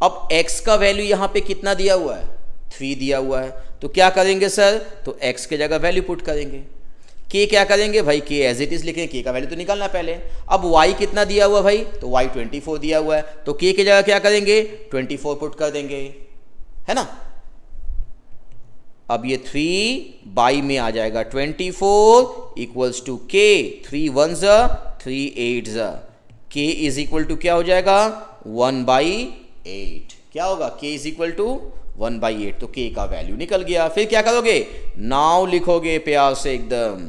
अब x का वैल्यू यहां पे कितना दिया हुआ है 3 दिया हुआ है, तो क्या करेंगे सर, तो x के जगह वैल्यू पुट करेंगे। k क्या करेंगे भाई, k एज इट इज लिखेंगे, k का वैल्यू तो निकालना पहले। अब y कितना दिया हुआ भाई, तो y 24 दिया हुआ है, तो k की जगह क्या करेंगे 24 पुट कर देंगे, है ना। अब ये 3 बाई में आ जाएगा 24 equals to k, 3 1s 3 8s, k is equal to क्या हो जाएगा 1/8, क्या होगा k इज इक्वल टू 1/8, तो k का वैल्यू निकल गया। फिर क्या करोगे, नाउ लिखोगे प्यार से एकदम,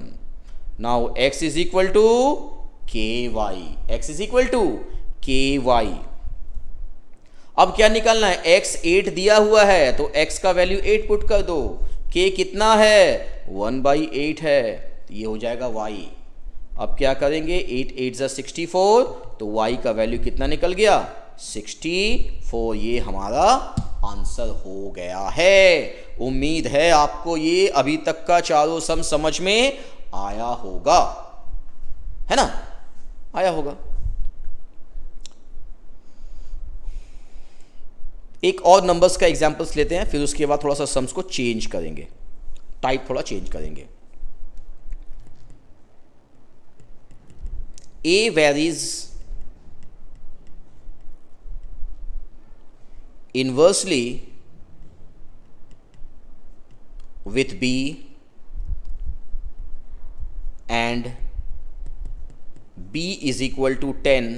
now x is equal to ky, x is equal to ky। अब क्या निकालना है, x 8 दिया हुआ है, तो x का वैल्यू 8 पुट कर दो, k कितना है 1/8 है, तो ये हो जाएगा y। अब क्या करेंगे 8 8 = 64, तो y का वैल्यू कितना निकल गया 64, ये हमारा आंसर हो गया है। उम्मीद है आपको ये अभी तक का चारों सम समझ में आया होगा, है ना, आया होगा। एक और नंबर्स का एग्जांपल्स लेते हैं, फिर उसके बाद थोड़ा सा सम्स को चेंज करेंगे, टाइप थोड़ा चेंज करेंगे। A varies inversely with B and B is equal to 10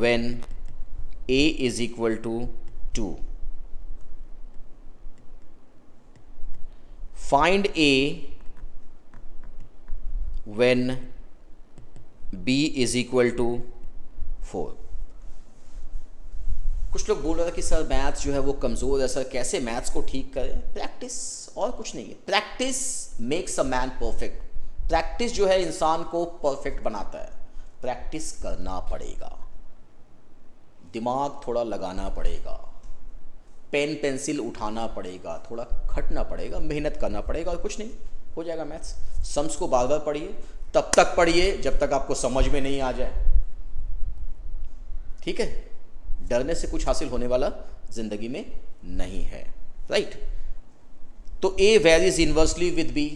when A is equal to 2. Find A when B is equal to 4. कुछ लोग बोल रहे थे कि सर मैथ्स जो है वो कमज़ोर है, सर कैसे मैथ्स को ठीक करें? प्रैक्टिस, और कुछ नहीं है। Practice makes a man perfect. Practice जो है इंसान को परफेक्ट बनाता है। प्रैक्टिस करना पड़ेगा, दिमाग थोड़ा लगाना पड़ेगा, पेन पेंसिल उठाना पड़ेगा, थोड़ा खटना पड़ेगा, मेहनत करना पड़ेगा, और कुछ नहीं, हो जाएगा मैथ्स। सम्स को बार बार पढ़िए, तब तक पढ़िए जब तक आपको समझ में नहीं आ जाए, ठीक है? डरने से कुछ हासिल होने वाला जिंदगी में नहीं है, राइट? तो A varies inversely with B,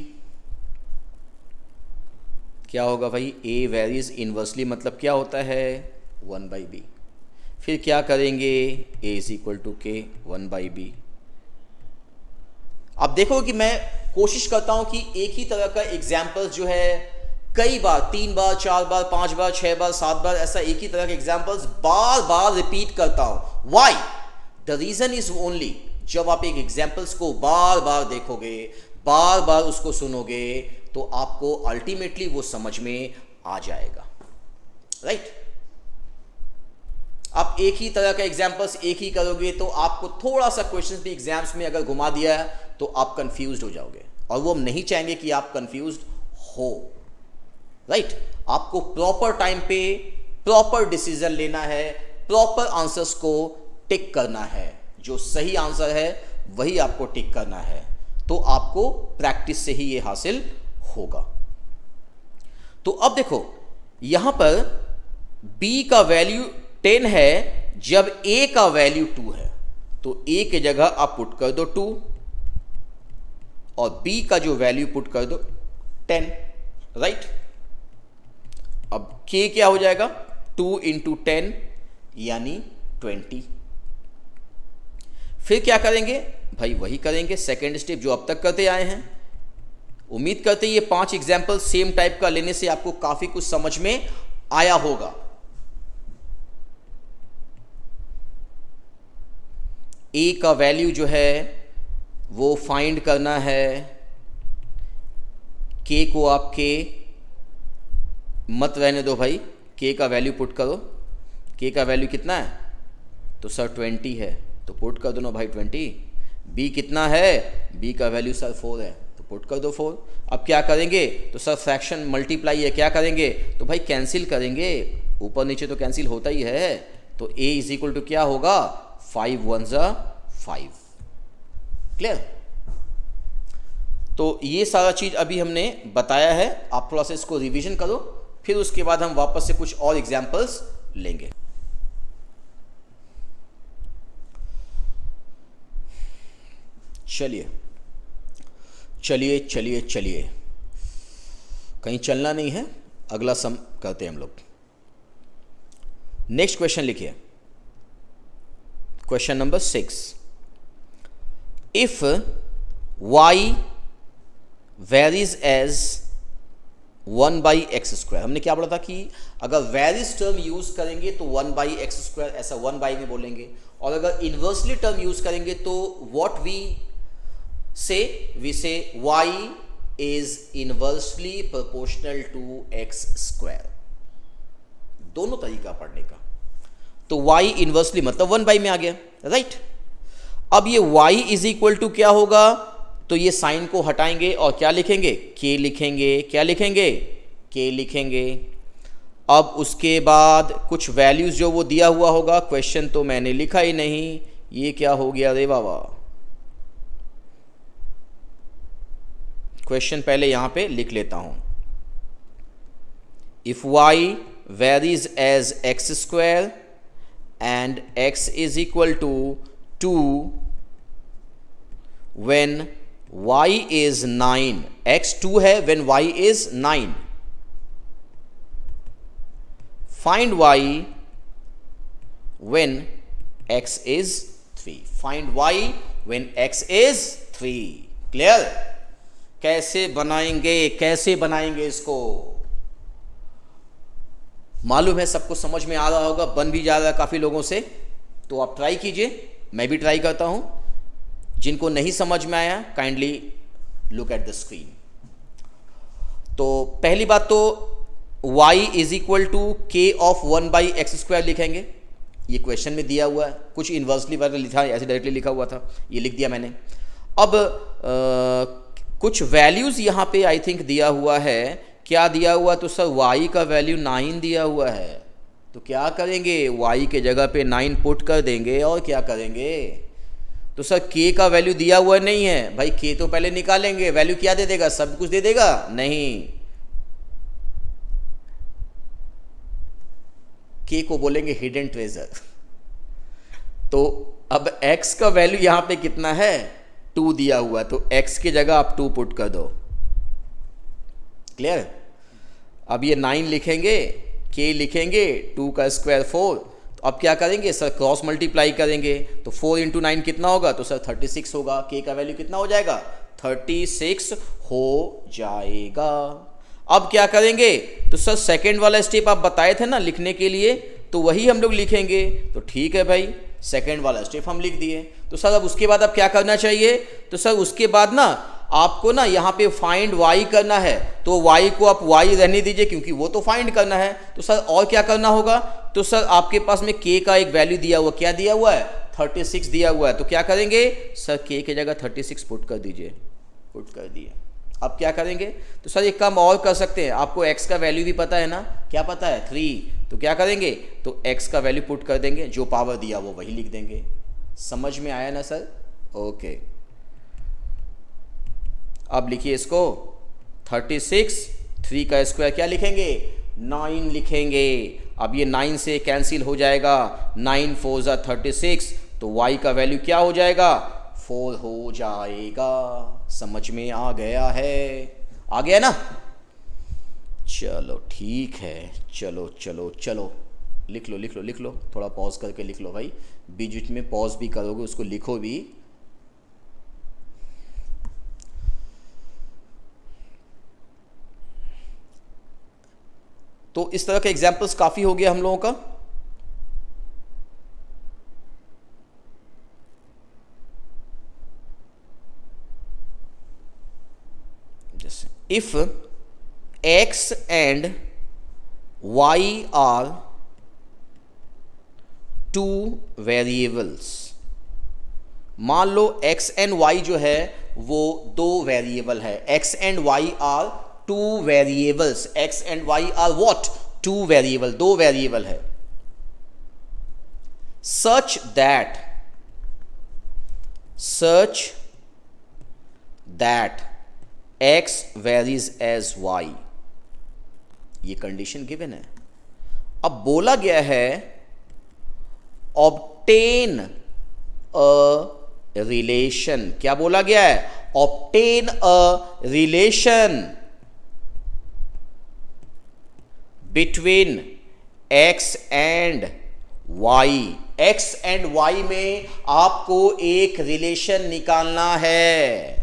क्या होगा भाई? ए वेरीज इनवर्सली मतलब क्या होता है? 1/b। फिर क्या करेंगे? a इज इक्वल टू के 1/b। अब देखो कि मैं कोशिश करता हूं कि एक ही तरह का एग्जाम्पल्स जो है कई बार, 3 बार, 4 बार, 5 बार, 6 बार, 7 बार, ऐसा एक ही तरह के एग्जाम्पल्स बार बार रिपीट करता हूं। Why? The reason is only, जब आप एक एग्जाम्पल्स को बार बार देखोगे, बार बार उसको सुनोगे, तो आपको अल्टीमेटली वो समझ में आ जाएगा, राइट? आप एक ही तरह का एग्जाम्पल्स एक ही करोगे तो आपको थोड़ा सा क्वेश्चंस भी एग्जाम्स में अगर घुमा दिया है तो आप कंफ्यूज्ड हो जाओगे, और वो हम नहीं चाहेंगे कि आप कंफ्यूज्ड हो, राइट? आपको प्रॉपर टाइम पे प्रॉपर डिसीजन लेना है, प्रॉपर आंसर्स को टिक करना है, जो सही आंसर है वही आपको टिक करना है, तो आपको प्रैक्टिस से ही ये हासिल होगा। तो अब देखो यहां पर b का वैल्यू 10 है जब a का वैल्यू 2 है, तो a की जगह आप पुट कर दो 2 और b का जो वैल्यू पुट कर दो 10, राइट? अब k क्या हो जाएगा? 2 इंटू 10 यानी 20। फिर क्या करेंगे भाई? वही करेंगे सेकेंड स्टेप जो अब तक करते आए हैं। उम्मीद करते ये 5 एग्जाम्पल सेम टाइप का लेने से आपको काफी कुछ समझ में आया होगा। a का वैल्यू जो है वो फाइंड करना है, k को आप k मत रहने दो भाई, k का वैल्यू पुट करो। k का वैल्यू कितना है? तो सर 20 है, तो पुट कर दो ना भाई 20। b कितना है? b का वैल्यू सर 4 है, तो पुट कर दो 4। अब क्या करेंगे? तो सर फ्रैक्शन मल्टीप्लाई है, क्या करेंगे? तो भाई कैंसिल करेंगे, ऊपर नीचे तो कैंसिल होता ही है, तो a इज इक्वल टू क्या होगा? 5 1 5। क्लियर? तो ये सारा चीज अभी हमने बताया है, आप थोड़ा सा इसको रिवीजन करो, फिर उसके बाद हम वापस से कुछ और एग्जाम्पल्स लेंगे। चलिए चलिए चलिए चलिए, कहीं चलना नहीं है, अगला सम करते हैं हम लोग। नेक्स्ट क्वेश्चन लिखिए, question number 6। If y varies as 1/x², हमने क्या बोला था कि अगर वेरीज टर्म यूज करेंगे तो 1/x², ऐसा 1 में बोलेंगे, और अगर इन्वर्सली टर्म यूज करेंगे तो what we say y is inversely proportional to x²। दोनों तरीका पढ़ने का। तो y इनवर्सली मतलब 1 में आ गया, राइट? अब ये y इज इक्वल टू क्या होगा? तो ये साइन को हटाएंगे और क्या लिखेंगे? k लिखेंगे। क्या लिखेंगे? k लिखेंगे। अब उसके बाद कुछ वैल्यूज जो वो दिया हुआ होगा, क्वेश्चन तो मैंने लिखा ही नहीं, ये क्या हो गया रे बाबा? क्वेश्चन पहले यहां पे लिख लेता हूं। If y varies as x² and x is equal to 2 when y is 9, x 2 है when y is 9, find y when x is 3, find y when x is 3। Clear? कैसे बनाएंगे इसको? मालूम है सबको समझ में आ रहा होगा, बन भी जा रहा है काफ़ी लोगों से, तो आप ट्राई कीजिए, मैं भी ट्राई करता हूं। जिनको नहीं समझ में आया kindly look at the screen. तो पहली बात तो y is equal to k of 1/x² लिखेंगे, ये क्वेश्चन में दिया हुआ है, कुछ इन्वर्सली वगैरह लिखा है, ऐसे डायरेक्टली लिखा हुआ था, ये लिख दिया मैंने। अब कुछ वैल्यूज़ यहाँ पे आई थिंक दिया हुआ है। क्या दिया हुआ? तो सर y का वैल्यू 9 दिया हुआ है, तो क्या करेंगे, y के जगह पे 9 पुट कर देंगे और क्या करेंगे। तो सर k का वैल्यू दिया हुआ नहीं है भाई, k तो पहले निकालेंगे, वैल्यू क्या दे देगा, सब कुछ दे देगा? नहीं, k को बोलेंगे हिडन ट्रेजर। तो अब x का वैल्यू यहां पे कितना है, 2 दिया हुआ है, तो x की जगह आप 2 पुट कर दो। क्लियर? अब ये 9 लिखेंगे, k लिखेंगे, 2 का स्क्वायर 4, तो अब क्या करेंगे सर, क्रॉस मल्टीप्लाई करेंगे, तो 4 इंटू 9 कितना होगा, तो सर 36 होगा। k का वैल्यू कितना हो जाएगा, 36 हो जाएगा। अब क्या करेंगे, तो सर सेकंड वाला स्टेप आप बताए थे ना लिखने के लिए, तो वही हम लोग लिखेंगे। तो ठीक है भाई, सेकंड वाला स्टेप हम लिख दिए। तो सर अब उसके बाद अब क्या करना चाहिए, तो सर उसके बाद ना आपको ना यहाँ पे फाइंड y करना है, तो y को आप y रहने दीजिए क्योंकि वो तो फाइंड करना है। तो सर और क्या करना होगा, तो सर आपके पास में k का एक वैल्यू दिया हुआ, क्या दिया हुआ है, 36 दिया हुआ है, तो क्या करेंगे सर, k की जगह 36 पुट कर दीजिए, पुट कर दिए। अब क्या करेंगे, तो सर एक काम और कर सकते हैं, आपको x का वैल्यू भी पता है ना, क्या पता है, 3, तो क्या करेंगे, तो x का वैल्यू पुट कर देंगे, जो पावर दिया वो वही लिख देंगे। समझ में आया ना सर? ओके, अब लिखिए इसको, 36, 3 का स्क्वायर क्या लिखेंगे, 9 लिखेंगे। अब ये 9 से कैंसिल हो जाएगा, 9 4 जा 36, तो y का वैल्यू क्या हो जाएगा, 4 हो जाएगा। समझ में आ गया है? आ गया ना? चलो ठीक है, चलो चलो चलो, लिख लो लिख लो लिख लो, थोड़ा पॉज करके लिख लो भाई, बीच बीच में पॉज भी करोगे, उसको लिखो भी। तो इस तरह के एग्जाम्पल्स काफ़ी हो गया हम लोगों का। जैसे if x and y are 2 variables, मान लो x एंड y जो है वो 2 वेरिएबल है, x and y are 2 variables, x and y are what, 2 variable, 2 variable है। such that x varies as y, ये कंडीशन गिवन है। अब बोला गया है ऑब्टेन अ रिलेशन, क्या बोला गया है, obtain a relation between x and y, x and y में आपको एक रिलेशन निकालना है।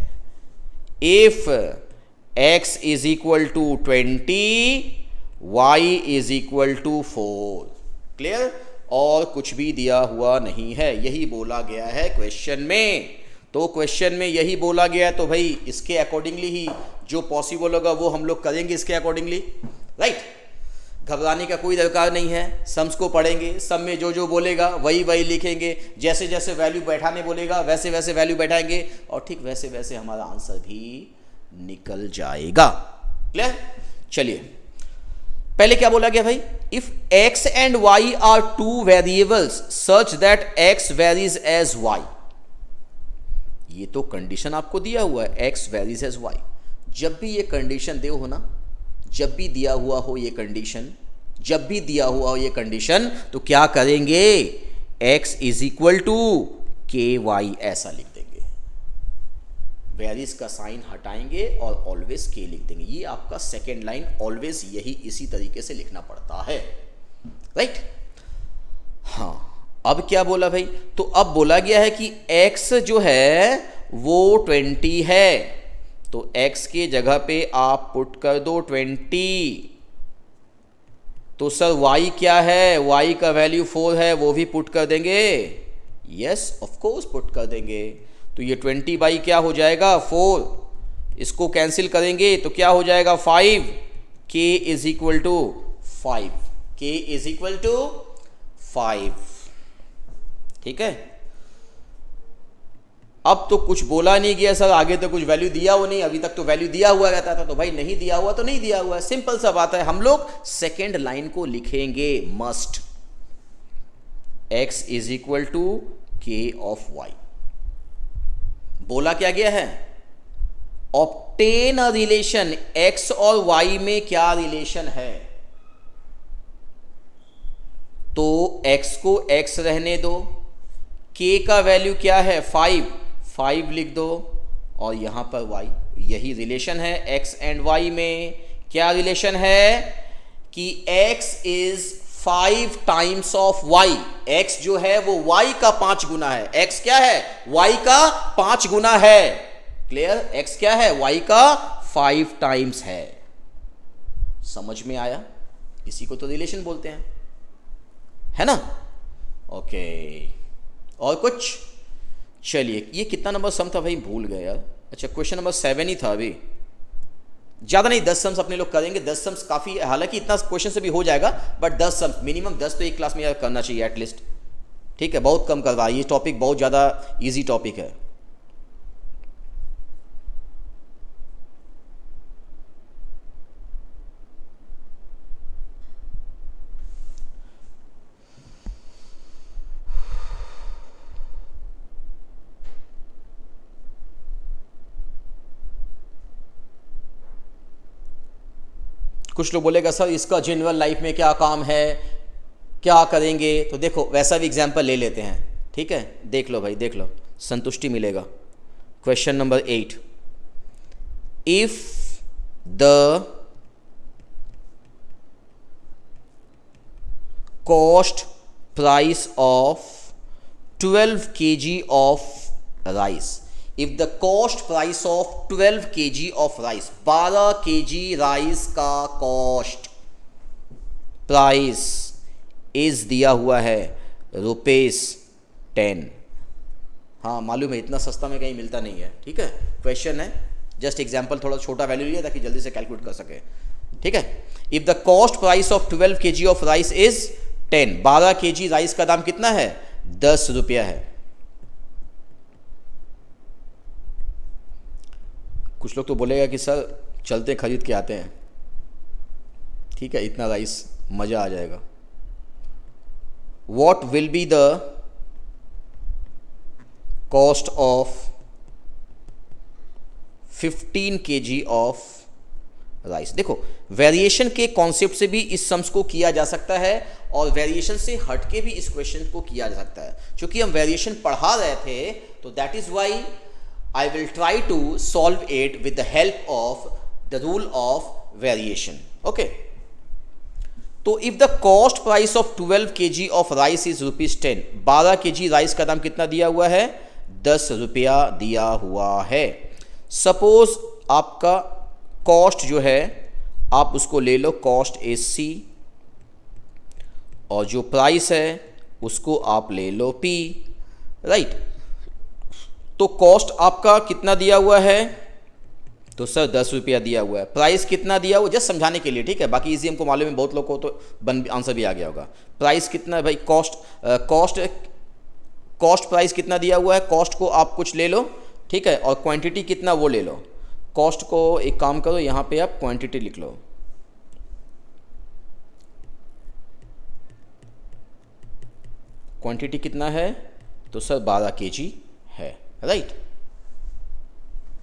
If x is equal to 20, y is equal to 4। Clear? और कुछ भी दिया हुआ नहीं है, यही बोला गया है क्वेश्चन में। तो क्वेश्चन में यही बोला गया है, तो भाई इसके अकॉर्डिंगली ही जो पॉसिबल होगा वो हम लोग करेंगे, इसके अकॉर्डिंगली, राइट? घबराने का कोई दरकार नहीं है, सम्स को पढ़ेंगे, सम में जो जो बोलेगा वही वही लिखेंगे, जैसे जैसे वैल्यू बैठाने बोलेगा वैसे वैसे वैल्यू बैठाएंगे, और ठीक वैसे वैसे हमारा आंसर भी निकल जाएगा। क्लियर? चलिए, पहले क्या बोला गया भाई, if x and y are 2 variables such that x varies as y, ये तो कंडीशन आपको दिया हुआ है, x वेरीज एज y। जब भी ये कंडीशन दे हो ना, जब भी दिया हुआ हो ये कंडीशन, जब भी दिया हुआ हो ये कंडीशन, तो क्या करेंगे, x is equal to ky, ऐसा लिख देंगे, वेरीज का साइन हटाएंगे और ऑलवेज k लिख देंगे। ये आपका सेकेंड लाइन ऑलवेज यही इसी तरीके से लिखना पड़ता है, राइट? हाँ, अब क्या बोला भाई, तो अब बोला गया है कि x जो है वो 20 है, तो x के जगह पे आप पुट कर दो 20। तो सर y क्या है, y का वैल्यू 4 है, वो भी पुट कर देंगे, यस ऑफ कोर्स पुट कर देंगे। तो ये 20 बाई क्या हो जाएगा, 4, इसको कैंसिल करेंगे तो क्या हो जाएगा, 5, k is equal to 5, k is equal to 5। ठीक है। अब तो कुछ बोला नहीं गया सर, आगे तो कुछ वैल्यू दिया हो नहीं, अभी तक तो वैल्यू दिया हुआ रहता था, तो भाई नहीं दिया हुआ तो नहीं दिया हुआ है, सिंपल सा बात है। हम लोग सेकेंड लाइन को लिखेंगे must, x is equal to k of y। बोला क्या गया है, ऑब्टेन अ रिलेशन, x और y में क्या रिलेशन है, तो x को x रहने दो, k का वैल्यू क्या है 5 लिख दो, और यहां पर y, यही रिलेशन है x एंड y में। क्या रिलेशन है कि x is 5 times of y, x जो है वो y का 5 गुना है, x क्या है y का 5 गुना है, क्लियर, x क्या है y का 5 टाइम्स है। समझ में आया, इसी को तो रिलेशन बोलते हैं, है ना। ओके, और कुछ, चलिए ये कितना नंबर सम था भाई, भूल गए यार। अच्छा, क्वेश्चन नंबर 7 ही था अभी, ज़्यादा नहीं, 10 सम्स अपने लोग करेंगे, 10 सम्स काफ़ी, हालांकि इतना क्वेश्चन से भी हो जाएगा, बट 10 सम्स मिनिमम 10 तो एक क्लास में यार करना चाहिए एटलीस्ट, ठीक है। बहुत कम करवा, ये टॉपिक बहुत ज़्यादा इजी टॉपिक है। कुछ लोग बोलेगा सर इसका जनरल लाइफ में क्या काम है, क्या करेंगे, तो देखो वैसा भी एग्जाम्पल ले लेते हैं, ठीक है। देख लो भाई, देख लो, संतुष्टि मिलेगा। Question number 8, if the cost price of 12 kg of rice, if the cost price of 12 kg of rice, 12 kg rice का कॉस्ट प्राइस इज दिया हुआ है ₹10। हाँ मालूम है, इतना सस्ता में कहीं मिलता नहीं है, ठीक है। क्वेश्चन है, जस्ट एग्जांपल, थोड़ा छोटा वैल्यू लिया ताकि जल्दी से कैलकुलेट कर सके, ठीक है। If the cost price of 12 kg of rice is 10, 12 kg rice का दाम कितना है, 10 रुपया है। कुछ लोग तो बोलेगा कि सर चलते खरीद के आते हैं, ठीक है, इतना राइस मज़ा आ जाएगा। What will be the cost of 15 kg of rice. देखो वेरिएशन के कॉन्सेप्ट से भी इस सम्स को किया जा सकता है, और वेरिएशन से हट के भी इस क्वेश्चन को किया जा सकता है। क्योंकि हम वेरिएशन पढ़ा रहे थे, तो that is why I will try to solve it with the help of the rule of variation. Okay. तो if the cost price of 12 kg of rice is ₹10, 12 kg rice का दाम कितना दिया हुआ है, 10 रुपया दिया हुआ है। सपोज आपका कॉस्ट जो है आप उसको ले लो कॉस्ट AC, और जो प्राइस है उसको आप ले लो P, राइट। तो कॉस्ट आपका कितना दिया हुआ है, तो सर 10 रुपया दिया हुआ है। प्राइस कितना दिया हुआ, जस्ट समझाने के लिए, ठीक है, बाकी इजी हमको मालूम है, बहुत लोग को तो आंसर भी आ गया होगा। प्राइस कितना है भाई, कॉस्ट प्राइस कितना दिया हुआ है, कॉस्ट को आप कुछ ले लो, ठीक है, और क्वांटिटी कितना वो ले लो। कॉस्ट को एक काम करो, यहाँ पे आप क्वांटिटी लिख लो, क्वांटिटी कितना है, तो सर 12 kg है, राइट।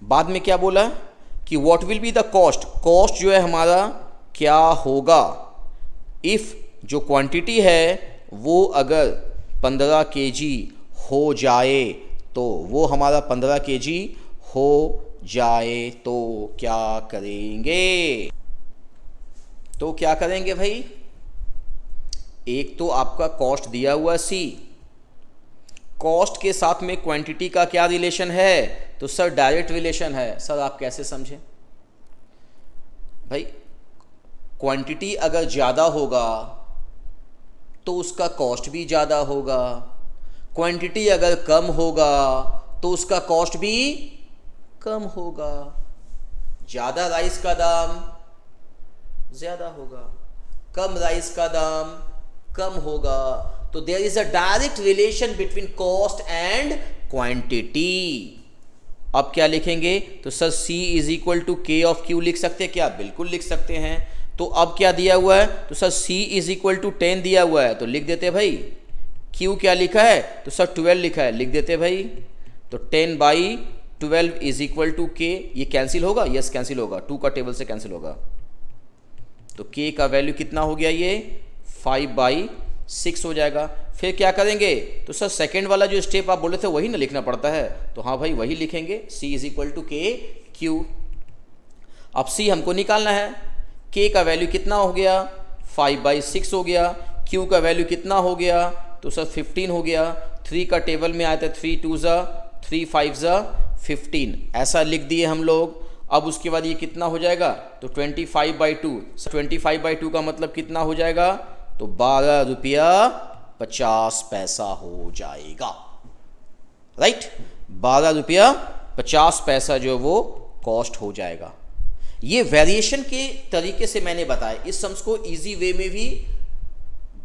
बाद में क्या बोला कि what will be the cost, cost जो है हमारा क्या होगा, इफ जो क्वांटिटी है वो अगर 15 kg हो जाए, तो वो हमारा 15 kg हो जाए तो क्या करेंगे, तो क्या करेंगे भाई, एक तो आपका कॉस्ट दिया हुआ C, कॉस्ट के साथ में क्वांटिटी का क्या रिलेशन है, तो सर डायरेक्ट रिलेशन है। सर आप कैसे समझे भाई, क्वांटिटी अगर ज़्यादा होगा तो उसका कॉस्ट भी ज़्यादा होगा, क्वांटिटी अगर कम होगा तो उसका कॉस्ट भी कम होगा। ज़्यादा राइस का दाम ज़्यादा होगा, कम राइस का दाम कम होगा, तो there is a direct relation between cost and quantity. अब क्या लिखेंगे? तो sir C is equal to k of q लिख सकते हैं क्या? बिल्कुल लिख सकते हैं। तो अब क्या दिया हुआ है? तो sir C is equal to 10 दिया हुआ है, तो लिख देते हैं भाई। Q क्या लिखा है? तो सर 12 लिखा है, लिख देते हैं भाई। तो 10/12 इज इक्वल टू के। ये कैंसिल होगा? यस कैंसिल होगा, 2 का टेबल से कैंसिल होगा। तो K का वैल्यू कितना हो गया? ये 5/6 हो जाएगा। फिर क्या करेंगे? तो सर सेकेंड वाला जो स्टेप आप बोले थे वही ना लिखना पड़ता है, तो हाँ भाई वही लिखेंगे, C इज इक्वल टू के क्यू। अब C हमको निकालना है। K का वैल्यू कितना हो गया? 5/6 हो गया। Q का वैल्यू कितना हो गया? तो सर 15 हो गया। 3 का टेबल में आया था, 3 2 ज़ा 3 5 ज़ा 15, ऐसा लिख दिए हम लोग। अब उसके बाद ये कितना हो जाएगा? तो 25/2। 25/2 का मतलब कितना हो जाएगा? तो 12 रुपया 50 पैसा हो जाएगा, राइट। 12 रुपया 50 पैसा जो वो कॉस्ट हो जाएगा। ये वेरिएशन के तरीके से मैंने बताया। इस सम्स को इजी वे में भी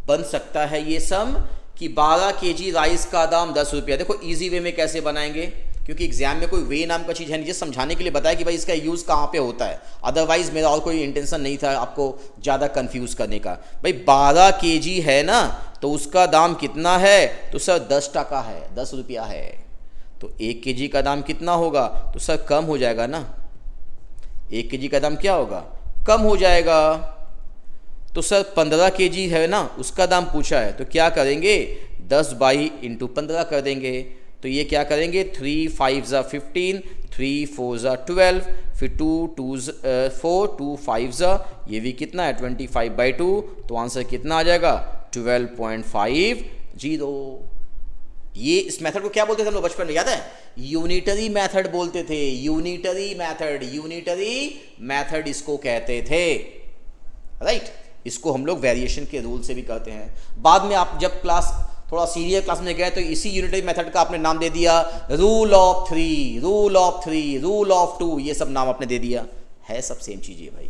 बन सकता है ये सम कि 12 kg राइस का दाम 10 रुपया। देखो इजी वे में कैसे बनाएंगे, क्योंकि एग्जाम में कोई वे नाम का चीज़ है नहीं, जिसे समझाने के लिए बताया कि भाई इसका यूज़ कहाँ पे होता है। अदरवाइज मेरा और कोई इंटेंशन नहीं था आपको ज़्यादा कंफ्यूज करने का। भाई 12 kg है ना, तो उसका दाम कितना है? तो सर 10 टका है, 10 रुपया है। तो 1 kg का दाम कितना होगा? तो सर कम हो जाएगा ना। 1 kg का दाम क्या होगा? कम हो जाएगा। तो सर 15 kg है ना, उसका दाम पूछा है, तो क्या करेंगे? 10/15 कर देंगे। तो ये क्या करेंगे? 3 5 ज़ा 15, 3 4 ज़ा 12, फिर 2 2 4, 2 5 ज़ा, ये भी कितना है? 25/2। तो आंसर कितना आ जाएगा? 12.50। ये इस मेथड को क्या बोलते थे हम लोग बचपन में, याद है? यूनिटरी मेथड बोलते थे। यूनिटरी मेथड इसको कहते थे, राइट। इसको हम लोग वेरिएशन के रूल से भी करते हैं। बाद में आप जब क्लास थोड़ा सीनियर क्लास में गए तो इसी यूनिटरी मेथड का आपने नाम दे दिया rule of 3, rule of 3, rule of 2, ये सब नाम आपने दे दिया है, सब सेम चीज है भाई।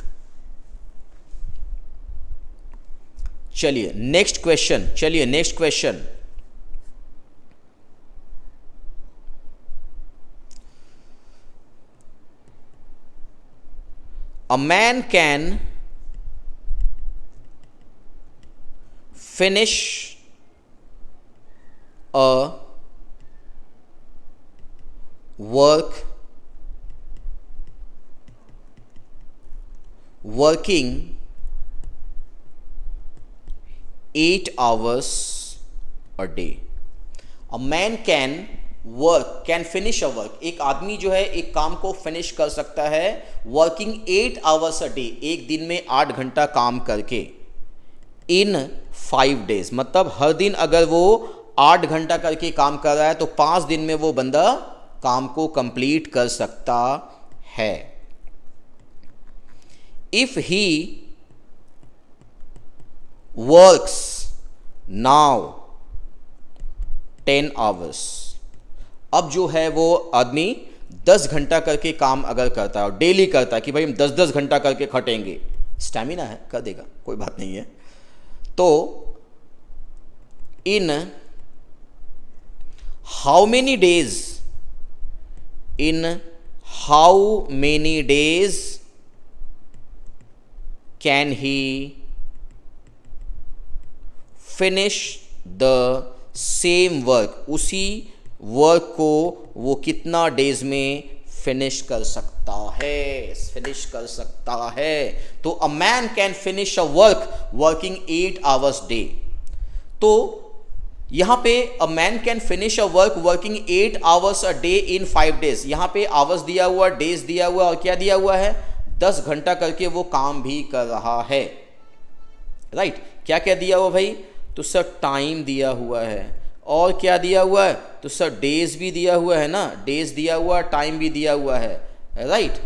चलिए next question. A man can finish a working 8 hours a day. A man can finish a work, एक आदमी जो है एक काम को फिनिश कर सकता है वर्किंग 8 hours a day, एक दिन में 8 घंटा काम करके, इन 5 days, मतलब हर दिन अगर वो 8 घंटा करके काम कर रहा है तो 5 दिन में वो बंदा काम को कंप्लीट कर सकता है। If he works now 10 hours, अब जो है वो आदमी 10 घंटा करके काम अगर करता है और डेली करता है कि भाई हम 10-10 घंटा करके खटेंगे, स्टैमिना है, कर देगा, कोई बात नहीं है। तो in how many days can he finish the same work, उसी वर्क को वो कितना डेज में फिनिश कर सकता है। तो a man can finish a work working 8 hours day. तो यहां पे a man can finish a work working 8 hours a day in 5 days, यहां पे आवर्स दिया हुआ, डेज दिया हुआ, और क्या दिया हुआ है? 10 घंटा करके वो काम भी कर रहा है, राइट। क्या क्या दिया हुआ भाई? तो सर टाइम दिया हुआ है, और क्या दिया हुआ है? तो सर डेज भी दिया हुआ है ना, डेज दिया हुआ, टाइम भी दिया हुआ है, राइट।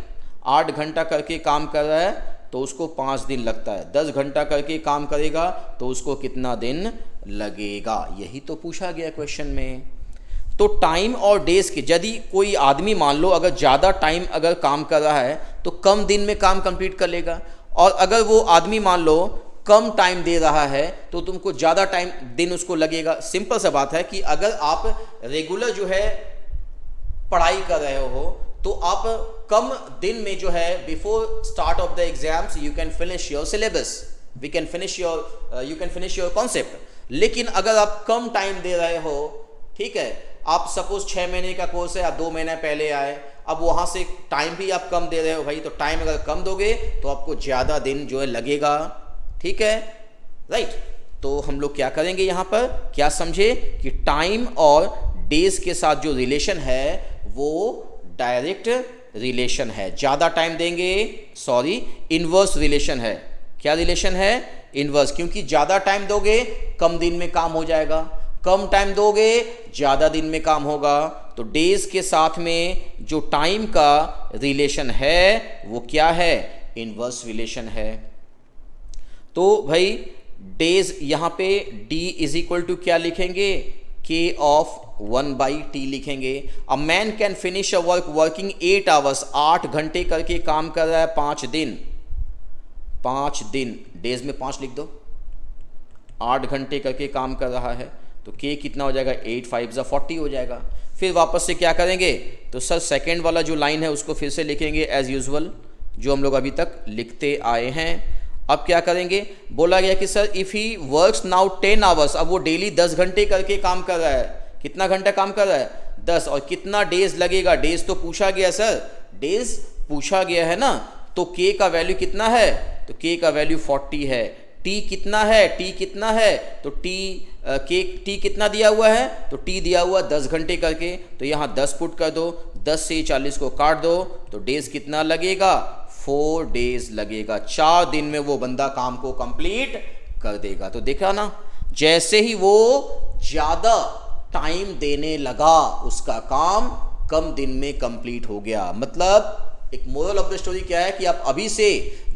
8 घंटा करके काम कर रहा है तो उसको 5 दिन लगता है, 10 घंटा करके काम करेगा तो उसको कितना दिन लगेगा, यही तो पूछा गया क्वेश्चन में। तो टाइम और डेज के, यदि कोई आदमी मान लो अगर ज़्यादा टाइम अगर काम कर रहा है तो कम दिन में काम कंप्लीट कर लेगा, और अगर वो आदमी मान लो कम टाइम दे रहा है तो तुमको ज़्यादा टाइम दिन उसको लगेगा। सिंपल सा बात है कि अगर आप रेगुलर जो है पढ़ाई कर रहे हो तो आप कम दिन में जो है before start of the exams you can finish your syllabus, we can finish your you can finish your concept. लेकिन अगर आप कम टाइम दे रहे हो, ठीक है, आप सपोज 6 महीने का कोर्स है, आप 2 महीने पहले आए, अब वहां से टाइम भी आप कम दे रहे हो भाई, तो टाइम अगर कम दोगे तो आपको ज़्यादा दिन जो है लगेगा, ठीक है, राइट। तो हम लोग क्या करेंगे यहाँ पर, क्या समझे कि टाइम और डेज के साथ जो रिलेशन है वो डायरेक्ट रिलेशन है। ज़्यादा टाइम देंगे, सॉरी इनवर्स रिलेशन है। क्या रिलेशन है? इनवर्स, क्योंकि ज़्यादा टाइम दोगे कम दिन में काम हो जाएगा, कम टाइम दोगे ज़्यादा दिन में काम होगा। तो डेज के साथ में जो टाइम का रिलेशन है वो क्या है? इनवर्स रिलेशन है। तो भाई डेज यहाँ पे d इज इक्वल टू क्या लिखेंगे? k ऑफ 1/t लिखेंगे। A man can finish a work working 8 hours, 8 घंटे करके काम कर रहा है 5 दिन, 5 दिन, डेज में 5 लिख दो, 8 घंटे करके काम कर रहा है तो k कितना हो जाएगा? 8 5 ज़ा 40 हो जाएगा। फिर वापस से क्या करेंगे? तो सर सेकेंड वाला जो लाइन है उसको फिर से लिखेंगे एज यूजुअल, जो हम लोग अभी तक लिखते आए हैं। अब क्या करेंगे? बोला गया कि sir if he works now 10 hours, अब वो डेली 10 घंटे करके काम कर रहा है। कितना घंटा काम कर रहा है? 10। और कितना डेज लगेगा? डेज तो पूछा गया सर, डेज पूछा गया है ना, तो k का वैल्यू कितना है? तो k का वैल्यू 40 है। t कितना है? t कितना है? तो t कितना दिया हुआ है? तो t दिया हुआ 10 घंटे करके, तो यहाँ 10 पुट कर दो, 10 से 40 को काट दो, तो डेज कितना लगेगा? 4 डेज लगेगा। 4 दिन में वो बंदा काम को कंप्लीट कर देगा। तो देखा ना, जैसे ही वो ज़्यादा टाइम देने लगा उसका काम कम दिन में कंप्लीट हो गया। मतलब एक मोरल ऑफ द स्टोरी क्या है कि आप अभी से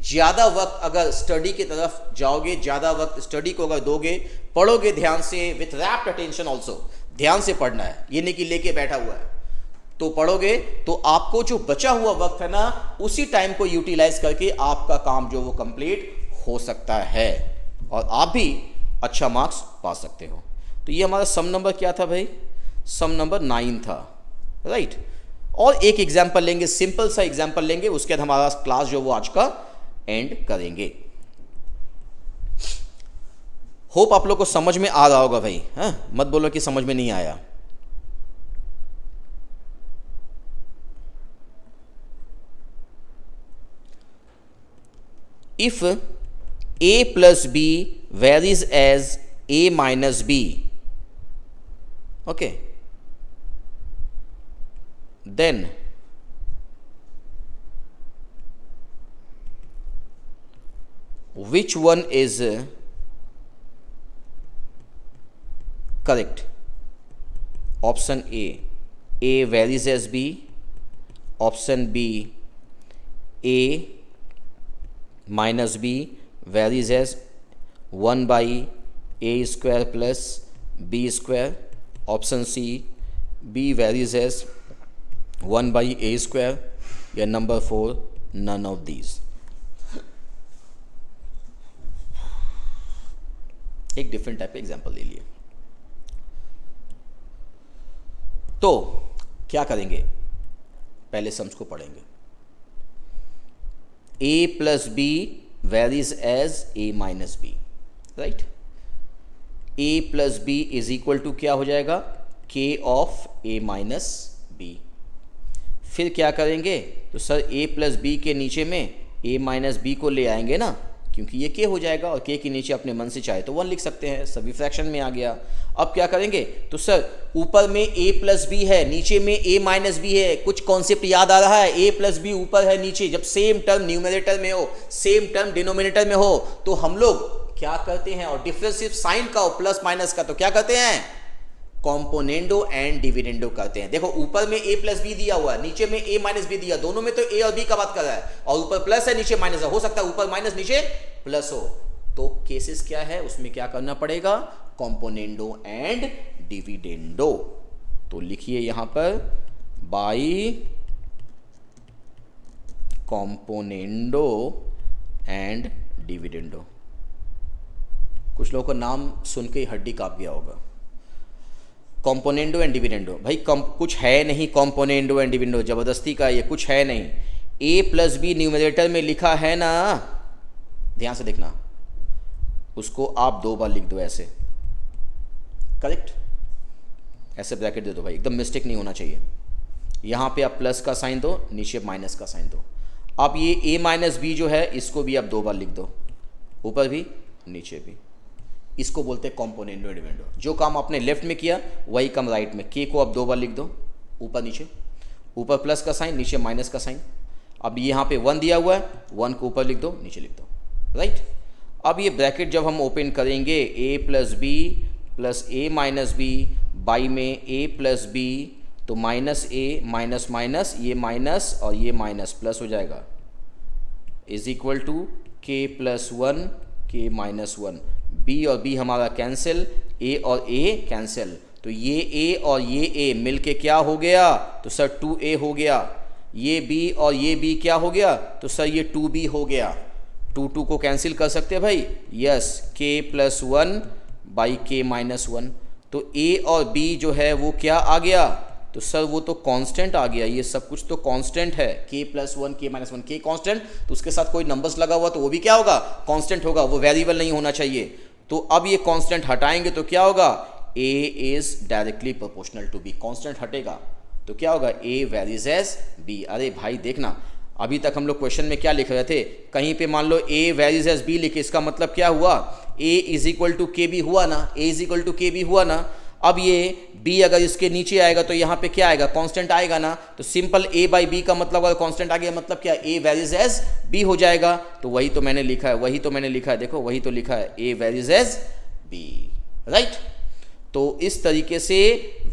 ज़्यादा वक्त अगर स्टडी की तरफ जाओगे, ज़्यादा वक्त स्टडी को अगर दोगे, पढ़ोगे ध्यान से, विथ रैप्ट अटेंशन ऑल्सो, ध्यान से पढ़ना है, ये नहीं कि लेके बैठा हुआ है, तो पढ़ोगे तो आपको जो बचा हुआ वक्त है ना, उसी टाइम को यूटिलाइज करके आपका काम जो वो कंप्लीट हो सकता है और आप भी अच्छा मार्क्स पा सकते हो। तो ये हमारा सम नंबर क्या था भाई? सम नंबर 9 था, राइट। और एक एग्जाम्पल लेंगे, सिंपल सा एग्जाम्पल लेंगे, उसके बाद हमारा क्लास जो वो आज का एंड करेंगे। होप आप लोग को समझ में आ रहा होगा भाई, हाँ, मत बोलो कि समझ में नहीं आया। If a plus b varies as a minus b, okay, then which one is correct? Option A varies as b. Option B, a minus b varies as 1 by a square plus b square. Option C, b varies as 1 by a square, या number 4 none of these। एक different type का example ले लिए। तो क्या करेंगे? पहले sums को पढ़ेंगे। a plus b varies as a minus b, right. a plus b is equal to क्या हो जाएगा? k of a minus b। फिर क्या करेंगे? तो सर a प्लस b के नीचे में a माइनस b को ले आएंगे ना, क्योंकि ये k हो जाएगा और k के नीचे अपने मन से चाहे तो 1 लिख सकते हैं, सभी फ्रैक्शन में आ गया। अब क्या करेंगे? तो सर ऊपर में a प्लस बी है, नीचे में a माइनस बी है, कुछ कॉन्सेप्ट याद आ रहा है? a प्लस बी ऊपर है, नीचे, जब सेम टर्म न्यूमरेटर में हो, सेम टर्म डिनोमिनेटर में हो, तो हम लोग क्या करते हैं? और डिफरेंस सिर्फ साइन का हो, प्लस माइनस का, तो क्या करते हैं? कॉम्पोनेंडो एंड डिविडेंडो करते हैं। देखो ऊपर में a प्लस बी दिया हुआ है, नीचे में a माइनस बी दिया, दोनों में तो a और b का बात कर रहा है, और ऊपर प्लस है नीचे माइनस है, हो सकता है ऊपर माइनस नीचे प्लस हो, तो केसेस क्या है उसमें क्या करना पड़ेगा? Componendo and dividendo. तो लिखिए यहां पर बाई कॉम्पोनेंडो एंड डिविडेंडो। कुछ लोगों का नाम सुन के ही हड्डी काँप गया होगा। कॉम्पोनेंडो एंड डिविडेंडो, भाई कुछ है नहीं कॉम्पोनेंडो एंड डिविडेंडो, ज़बरदस्ती का ये कुछ है नहीं। ए प्लस बी न्यूमरेटर में लिखा है ना, ध्यान से देखना, उसको आप 2 बार लिख दो ऐसे, करेक्ट, ऐसे ब्रैकेट दे दो भाई, एकदम मिस्टेक नहीं होना चाहिए। यहाँ पे आप प्लस का साइन दो, नीचे माइनस का साइन दो। अब ये ए माइनस बी जो है इसको भी आप 2 बार लिख दो, ऊपर भी नीचे भी। इसको बोलते हैं कॉम्पोनेंडो एंड डिविडेंडो। जो काम आपने लेफ्ट में किया वही काम राइट में, के को आप 2 बार लिख दो, ऊपर नीचे, ऊपर प्लस का साइन, नीचे माइनस का साइन। अब यहाँ पे 1 दिया हुआ है, 1 को ऊपर लिख दो, नीचे लिख दो, राइट। अब ये ब्रैकेट जब हम ओपन करेंगे, A plus B plus A minus B by में ए प्लस बी, तो माइनस ए माइनस माइनस, ये माइनस और ये माइनस प्लस हो जाएगा, is equal to K plus 1 K minus 1। B और बी हमारा कैंसिल, ए और ए कैंसिल, तो ये ए और ये ए मिल के क्या हो गया, तो सर 2a हो गया। ये b और ये b क्या हो गया, तो सर ये 2b हो गया। 2 को कैंसिल कर सकते हैं भाई, यस, k प्लस 1 बाई के माइनस 1। तो a और b जो है वो क्या आ गया, तो सर वो तो कांस्टेंट आ गया, ये सब कुछ तो कांस्टेंट है, k plus 1 K minus 1, k constant, तो उसके साथ कोई नंबर्स लगा हुआ तो वो भी क्या होगा, कांस्टेंट होगा, वो वेरिएबल नहीं होना चाहिए। तो अब ये कांस्टेंट हटाएंगे तो क्या होगा, a is directly proportional to b, constant हटेगा तो क्या होगा, a वेरीज एज b। अरे भाई देखना, अभी तक हम लोग क्वेश्चन में क्या लिख रहे थे, कहीं पे मान लो a वेरीज एज b लिखे, इसका मतलब क्या हुआ, a इज इक्वल टू के बी हुआ ना, a इज इक्वल टू के बी हुआ ना। अब ये b अगर इसके नीचे आएगा तो यहाँ पे क्या आएगा, कांस्टेंट आएगा ना, तो सिंपल a बाई बी का मतलब अगर कांस्टेंट आ गया मतलब क्या, a वेरीज एज b हो जाएगा। तो वही तो मैंने लिखा है, वही तो मैंने लिखा है, देखो वही तो लिखा है, a varies as b, right. तो इस तरीके से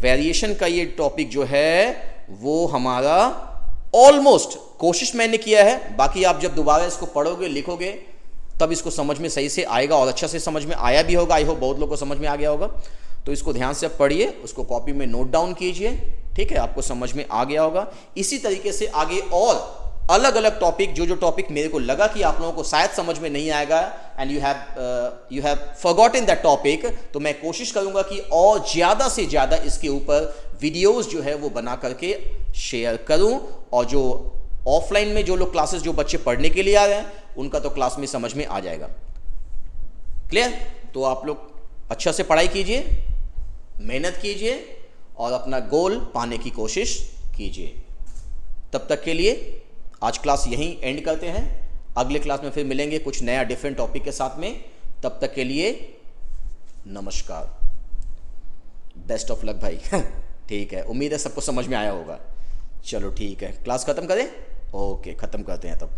वेरिएशन का ये टॉपिक जो है वो हमारा ऑलमोस्ट, कोशिश मैंने किया है, बाकी आप जब दोबारा इसको पढ़ोगे लिखोगे तब इसको समझ में सही से आएगा, और अच्छा से समझ में आया भी होगा, आई होप बहुत लोगों को समझ में आ गया होगा। तो इसको ध्यान से पढ़िए, उसको कॉपी में नोट डाउन कीजिए, ठीक है, आपको समझ में आ गया होगा। इसी तरीके से आगे और अलग अलग टॉपिक, जो टॉपिक मेरे को लगा कि आप लोगों को शायद समझ में नहीं आएगा and you have forgotten that topic, तो मैं कोशिश करूंगा कि और ज़्यादा से ज़्यादा इसके ऊपर वीडियोस जो है वो बना करके शेयर करूं, और जो ऑफलाइन में जो लोग क्लासेस, जो बच्चे पढ़ने के लिए आ रहे हैं उनका तो क्लास में समझ में आ जाएगा। क्लियर? तो आप लोग अच्छा से पढ़ाई कीजिए, मेहनत कीजिए और अपना गोल पाने की कोशिश कीजिए। तब तक के लिए आज क्लास यहीं एंड करते हैं, अगले क्लास में फिर मिलेंगे कुछ नया डिफरेंट टॉपिक के साथ में। तब तक के लिए नमस्कार, बेस्ट ऑफ लक भाई। ठीक है, उम्मीद है सबको समझ में आया होगा। चलो ठीक है, क्लास ख़त्म करें, ओके ख़त्म करते हैं तब।